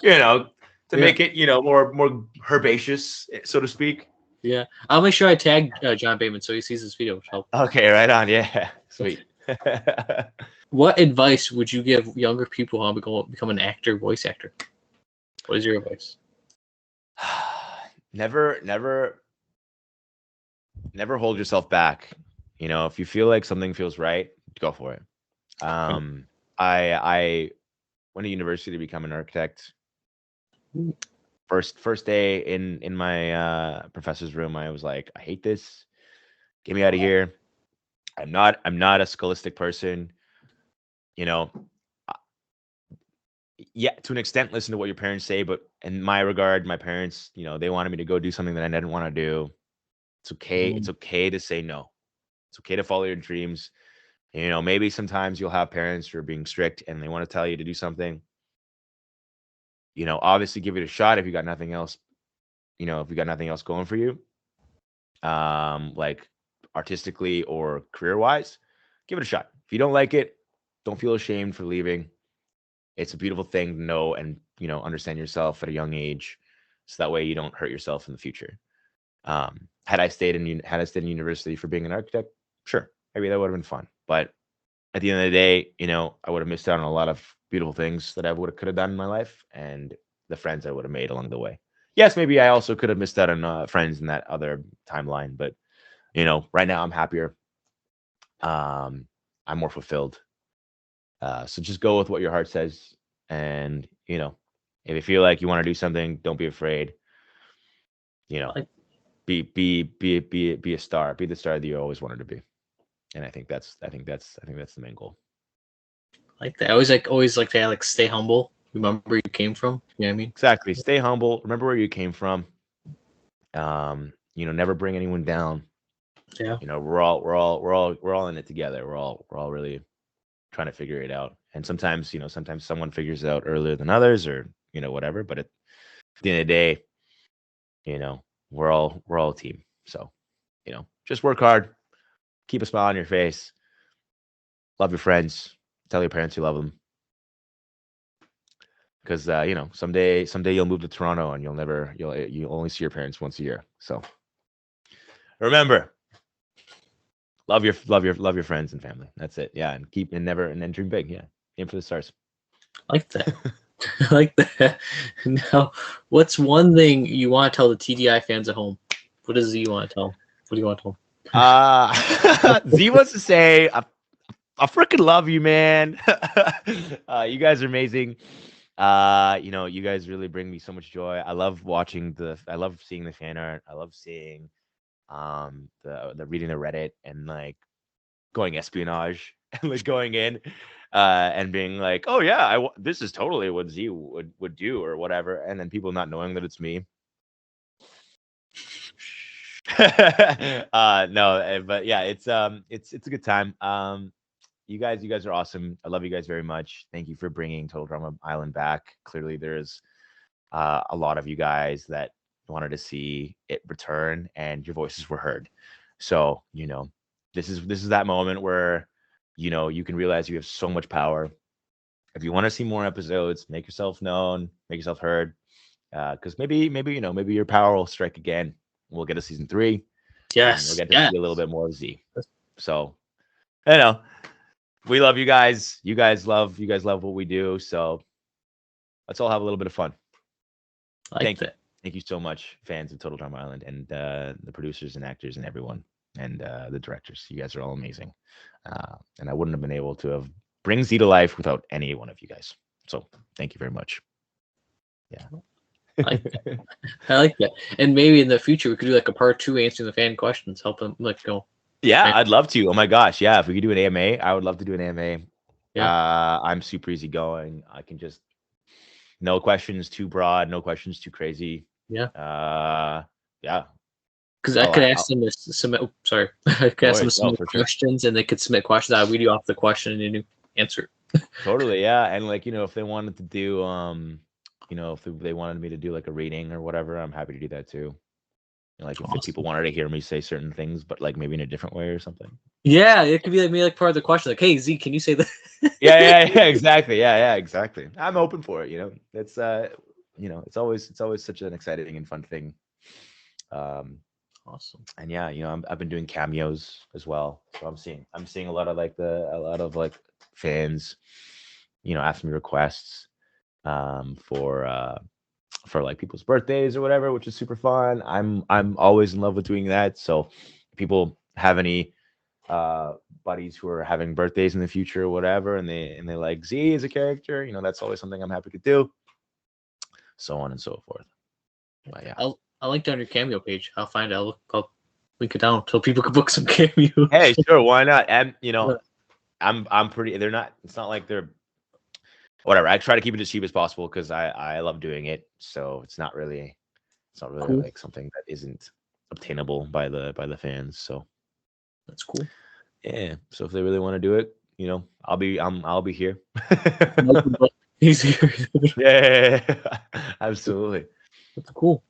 you know, to Yeah. make it, more herbaceous, so to speak. Yeah, I'll make sure I tag John Bateman so he sees this video. Which help. Okay, right on. Yeah, sweet. What advice would you give younger people how to become an actor, voice actor? What is your advice? Never hold yourself back. If you feel like something feels right, go for it. I went to university to become an architect. First day in my professor's room, I was like, I hate this. Get me out of here. I'm not a scholastic person. Yeah, to an extent, listen to what your parents say, but in my regard, my parents, they wanted me to go do something that I didn't want to do. It's okay. It's okay to say no. It's okay to follow your dreams. Maybe sometimes you'll have parents who are being strict and they want to tell you to do something. Obviously give it a shot if you got nothing else, if you got nothing else going for you, like artistically or career-wise, give it a shot. If you don't like it, don't feel ashamed for leaving. It's a beautiful thing to know and, understand yourself at a young age, so that way you don't hurt yourself in the future. Had I stayed in university for being an architect, sure, maybe that would have been fun. But at the end of the day, I would have missed out on a lot of beautiful things that I could have done in my life, and the friends I would have made along the way. Yes, maybe I also could have missed out on friends in that other timeline, but right now I'm happier. I'm more fulfilled. So just go with what your heart says, and if you feel like you want to do something, don't be afraid. Be a star. Be the star that you always wanted to be. And I think that's the main goal. Like that. I always like to stay humble. Remember where you came from. You know what I mean? Exactly. Stay humble. Remember where you came from. Never bring anyone down. Yeah. We're all in it together. We're all really trying to figure it out. And sometimes someone figures it out earlier than others, or whatever. But at the end of the day, we're all a team. So, just work hard, keep a smile on your face, love your friends, tell your parents you love them. Because someday you'll move to Toronto and you'll only see your parents once a year. So remember, love your friends and family. That's it. Yeah, and then dream big. Yeah, aim for the stars. I like that. I like that. Now, what's one thing you want to tell the TDI fans at home? What is it you want to tell them? What do you want to tell them? Z wants to say, I freaking love you, man. You guys are amazing. You guys really bring me so much joy. I love seeing the fan art. I love seeing the reading the Reddit and like going espionage and like going in and being like, oh yeah, this is totally what Z would do or whatever, and then people not knowing that it's me. No, but yeah, it's a good time. You guys are awesome. I love you guys very much. Thank you for bringing Total Drama Island back. Clearly there's a lot of you guys that wanted to see it return, and your voices were heard. So this is that moment where you can realize you have so much power. If you want to see more episodes, make yourself known, make yourself heard, because maybe your power will strike again. We'll get a season 3. Yes. We'll get to see a little bit more of Z. So we love you guys. You guys love what we do. So let's all have a little bit of fun. Thank you. Thank you so much, fans of Total Drama Island, and the producers and actors and everyone, and the directors. You guys are all amazing. And I wouldn't have been able to have bring Z to life without any one of you guys. So thank you very much. Yeah. I like that. And maybe in the future we could do like a part 2 answering the fan questions, help them go. Yeah, I'd love to. Oh my gosh. Yeah. If we could do an AMA, I would love to do an AMA. Yeah. I'm super easygoing. I can just no questions too broad, no questions too crazy. Yeah. Yeah. Because I could ask them to submit. Oh, sorry, I could ask them to submit questions, and they could submit questions. I would read you off the question and you answer. Totally, yeah. And like, if they wanted to do, if they wanted me to do like a reading or whatever, I'm happy to do that too. Like if people wanted to hear me say certain things, but like maybe in a different way or something. Yeah, it could be like me, like part of the question, like, "Hey Z, can you say that?" yeah, exactly. Yeah, exactly. I'm open for it. It's it's always such an exciting and fun thing. Awesome. And yeah, I've been doing cameos as well, so I'm seeing a lot of like fans, asking me requests, for like people's birthdays or whatever, which is super fun. I'm always in love with doing that. So if people have any buddies who are having birthdays in the future or whatever, and they like Z as a character, that's always something I'm happy to do. So on and so forth. But yeah. I'll link down your cameo page. I'll find it. I'll link it down so people can book some cameos. Hey, sure, why not? And I'm pretty. They're not. It's not like they're. Whatever. I try to keep it as cheap as possible because I love doing it. So it's not really cool. Like something that isn't obtainable by the fans. So that's cool. Yeah. So if they really want to do it, I'll be here. He's here. Yeah, absolutely. That's cool.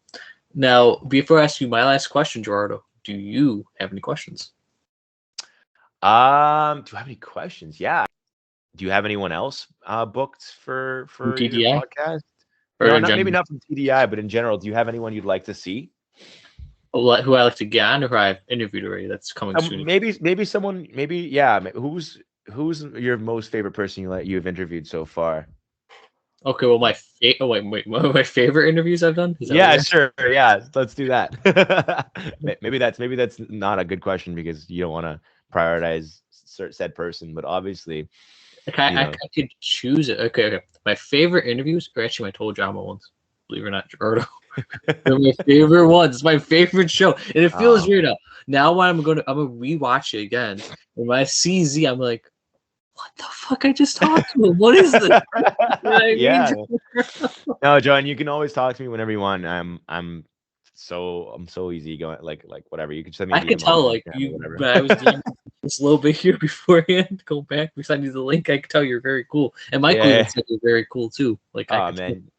Now, before I ask you my last question, Gerardo, do you have any questions? Do I have any questions? Yeah. Do you have anyone else booked for TDI? Your podcast? Or maybe not from TDI, but in general, do you have anyone you'd like to see? Who I like to get on, or who I've interviewed already? That's coming soon. Maybe someone. Maybe yeah. Who's your most favorite person you've interviewed so far? Okay, well, my favorite interviews I've done. Yeah, sure. Yeah, let's do that. maybe that's not a good question because you don't want to prioritize said person, but obviously, I could choose it. Okay. My favorite interviews are actually my Total Drama ones. Believe it or not, Gerardo. They're my favorite ones. It's my favorite show, and it feels weird now. Now when I'm gonna rewatch it again, when I see Z, I'm like, what the fuck? I just talked to him. What is this? Yeah. No, John, you can always talk to me whenever you want. I'm so easy going. Like whatever. You can send me. I could tell but I was doing this a little bit here beforehand. Go back. We sent you the link. I could tell you're very cool, and Michael said you're very cool too. Like, oh man,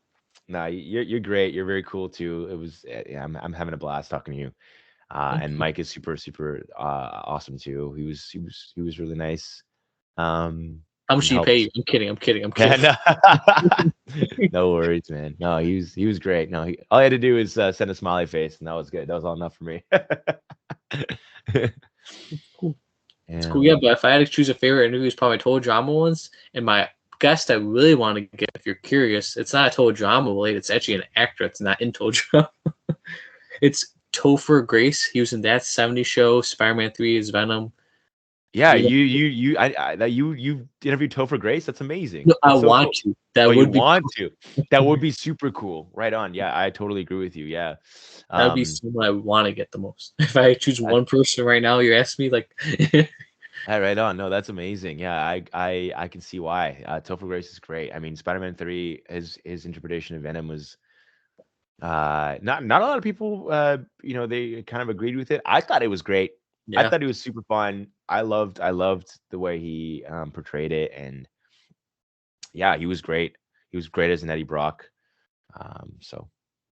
no, you're great. You're very cool too. It was I'm having a blast talking to you. And Mike is super awesome too. He was really nice. How much do you pay? I'm kidding. Yeah, no worries, man. No, he was great. No, all he had to do is send a smiley face, and that was good. That was all enough for me. Cool. It's cool. Yeah, but if I had to choose a favorite interview, it's probably Total Drama ones. And my guest I really want to get, if you're curious, it's not a Total Drama related. It's actually an actor. It's not in Total Drama. It's Topher Grace. He was in That 70s Show. Spider-Man 3 is Venom. Yeah, you interviewed Topher Grace. That's amazing. No, I want to. That would be to. That would be super cool. Right on. Yeah, I totally agree with you. Yeah, that would be someone I want to get the most. If I choose one person right now, you're asking me like. Right on. No, that's amazing. Yeah, I can see why. Topher Grace is great. I mean, Spider-Man 3, his interpretation of Venom was. Not a lot of people. They kind of agreed with it. I thought it was great. Yeah. I thought it was super fun. I loved the way he portrayed it, and yeah, he was great. He was great as an Eddie Brock. So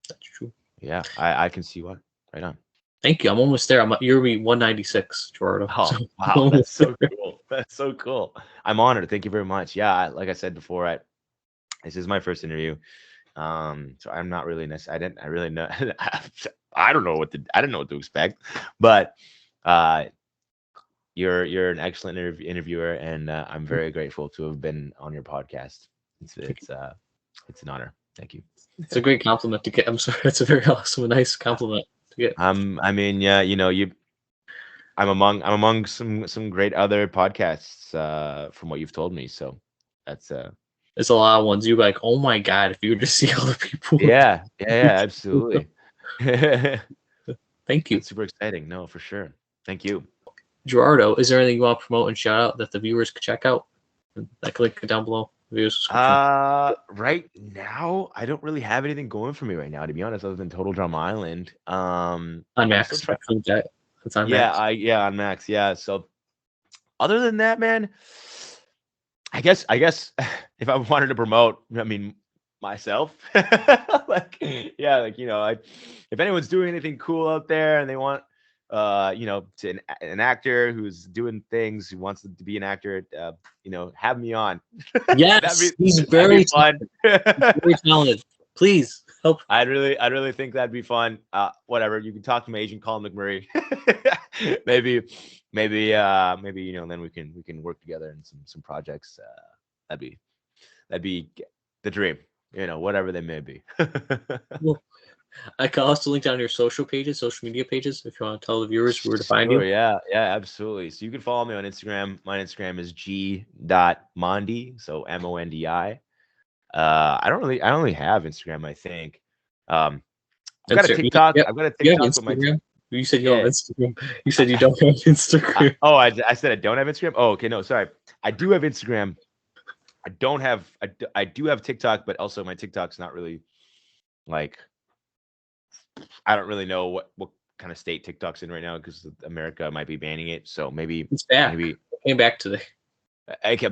that's true. Yeah, I can see why. Right on. Thank you. I'm almost there. You're 196, Gerardo. Oh, wow, that's so cool. That's so cool. I'm honored. Thank you very much. Yeah, like I said before, this is my first interview. So I'm not really I didn't know. I don't know what to expect, but. You're an excellent interviewer, and I'm very grateful to have been on your podcast. It's an honor. Thank you. It's a great compliment to get. I'm sorry, it's a very awesome, nice compliment to get. I mean, yeah, I'm among some great other podcasts from what you've told me. So that's There's a lot of ones you're like, oh my god, if you were to see all the people. Yeah, absolutely. Thank you. It's super exciting. No, for sure. Thank you. Gerardo, is there anything you want to promote and shout out that the viewers could check out? I can link it down below. Video subscription. Right now, I don't really have anything going for me right now, to be honest, other than Total Drama Island. On I'm Max. still trying. It's on Yeah, Max. on Max. Yeah. So other than that, man, I guess if I wanted to promote, I mean, myself, like, yeah, like, if anyone's doing anything cool out there and they want, to an actor who's doing things, who wants to be an actor, have me on. Yes, he's that'd very be fun. very talented. Please help. I'd really think that'd be fun. Whatever, you can talk to my agent, Colin McMurray. maybe, then we can work together in some projects. That'd be the dream. Whatever they may be. Well, I can also link down your social media pages, if you want to tell the viewers where to find you. Yeah, absolutely. So you can follow me on Instagram. My Instagram is g.mondi, so Mondi. I don't really have Instagram, I think. I've got a TikTok. I've got a TikTok with my. You said you don't have Instagram. You said you don't have Instagram. I said I don't have Instagram. Oh, okay, no, sorry. I do have Instagram. I don't have. I do have TikTok, but also my TikTok's not really like. I don't really know what kind of state TikTok's in right now because America might be banning it. So maybe it's back. Maybe it came back today.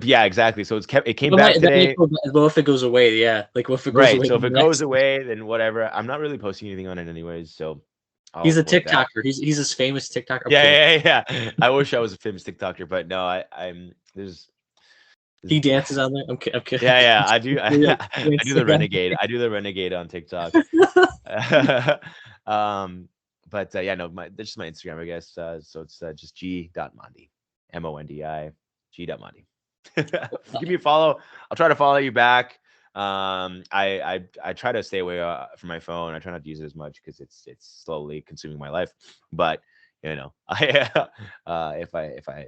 Yeah, exactly. So it came back today. Well, if it goes away, yeah. Like, what if it goes away? So if it goes away, then whatever. I'm not really posting anything on it anyways. So he's a TikToker. He's a famous TikToker. Yeah. I wish I was a famous TikToker, but no, I'm there's. He dances on there. I'm kidding. Yeah. I do. I do the renegade. I do the renegade on TikTok. But yeah, no, that's just my Instagram, I guess. So it's just g.mondi, Mondi, g.mondi. Give me a follow. I'll try to follow you back. I try to stay away from my phone. I try not to use it as much because it's slowly consuming my life. But if I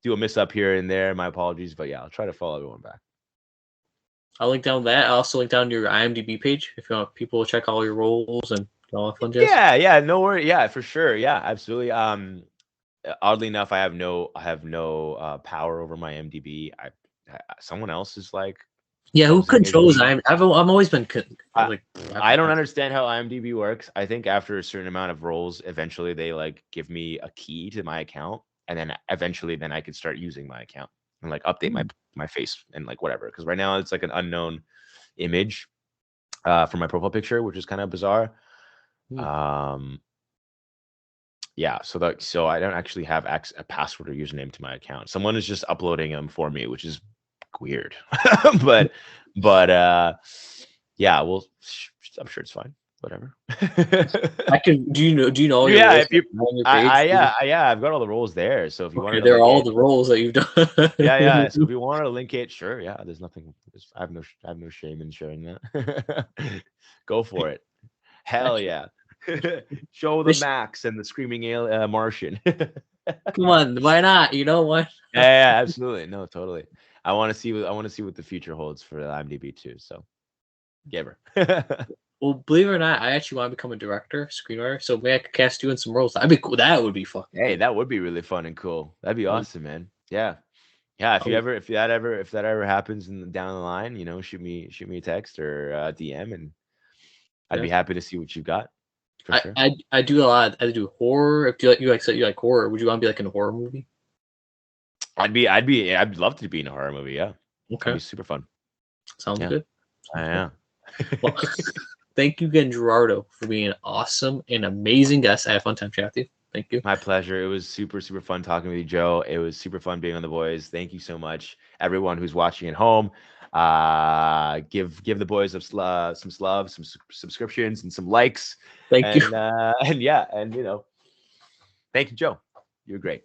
do a miss up here and there, my apologies. But yeah, I'll try to follow everyone back. I'll link down that. I'll also link down your IMDb page if you want people to check all your roles and all that fun jazz. Yeah, no worry. Yeah, for sure. Yeah, absolutely. Oddly enough, I have no power over my IMDb. Someone else is like. Yeah, who controls IMDb? I've always been like. I don't understand how IMDb works. I think after a certain amount of roles, eventually they like give me a key to my account, and then eventually I could start using my account and like update my face and like whatever. Because right now it's like an unknown image for my profile picture, which is kind of bizarre. Yeah, so I don't actually have a password or username to my account. Someone is just uploading them for me, which is weird. but yeah, well, I'm sure it's fine. Whatever. I can. Do you know? All your roles if you, on your page? Yeah, I've got all the roles there. So if you want, they're all the roles that you've done. yeah. So if you want to link it, sure. Yeah, there's nothing. I have no shame in sharing that. Go for it. Hell yeah. Show the Max and the screaming Martian. Come on, why not? You know what? Yeah, absolutely. No, totally. I want to see what the future holds for IMDb too. So, give her. Well, believe it or not, I actually want to become a director, screenwriter. So maybe I could cast you in some roles. That'd be cool. That would be fun. Hey, that would be really fun and cool. That'd be awesome, man. Yeah. If that ever happens down the line, shoot me a text or DM, and I'd be happy to see what you've got. For sure. I do a lot. I do horror. If you like horror, would you want to be like in a horror movie? I'd love to be in a horror movie. Yeah. Okay. It'd be super fun. Sounds good. Yeah. Well, thank you again, Gerardo, for being an awesome and amazing guest. I had a fun time chatting with you. Thank you. My pleasure. It was super, super fun talking with you, Joe. It was super fun being on The Boys. Thank you so much, everyone who's watching at home. Give the boys some love, some subscriptions, and some likes. Thank you. And thank you, Joe. You're great.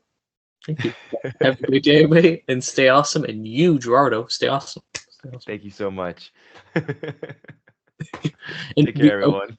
Thank you. Have a great day, everybody, and stay awesome. And you, Gerardo, stay awesome. Thank you so much. Take care, everyone.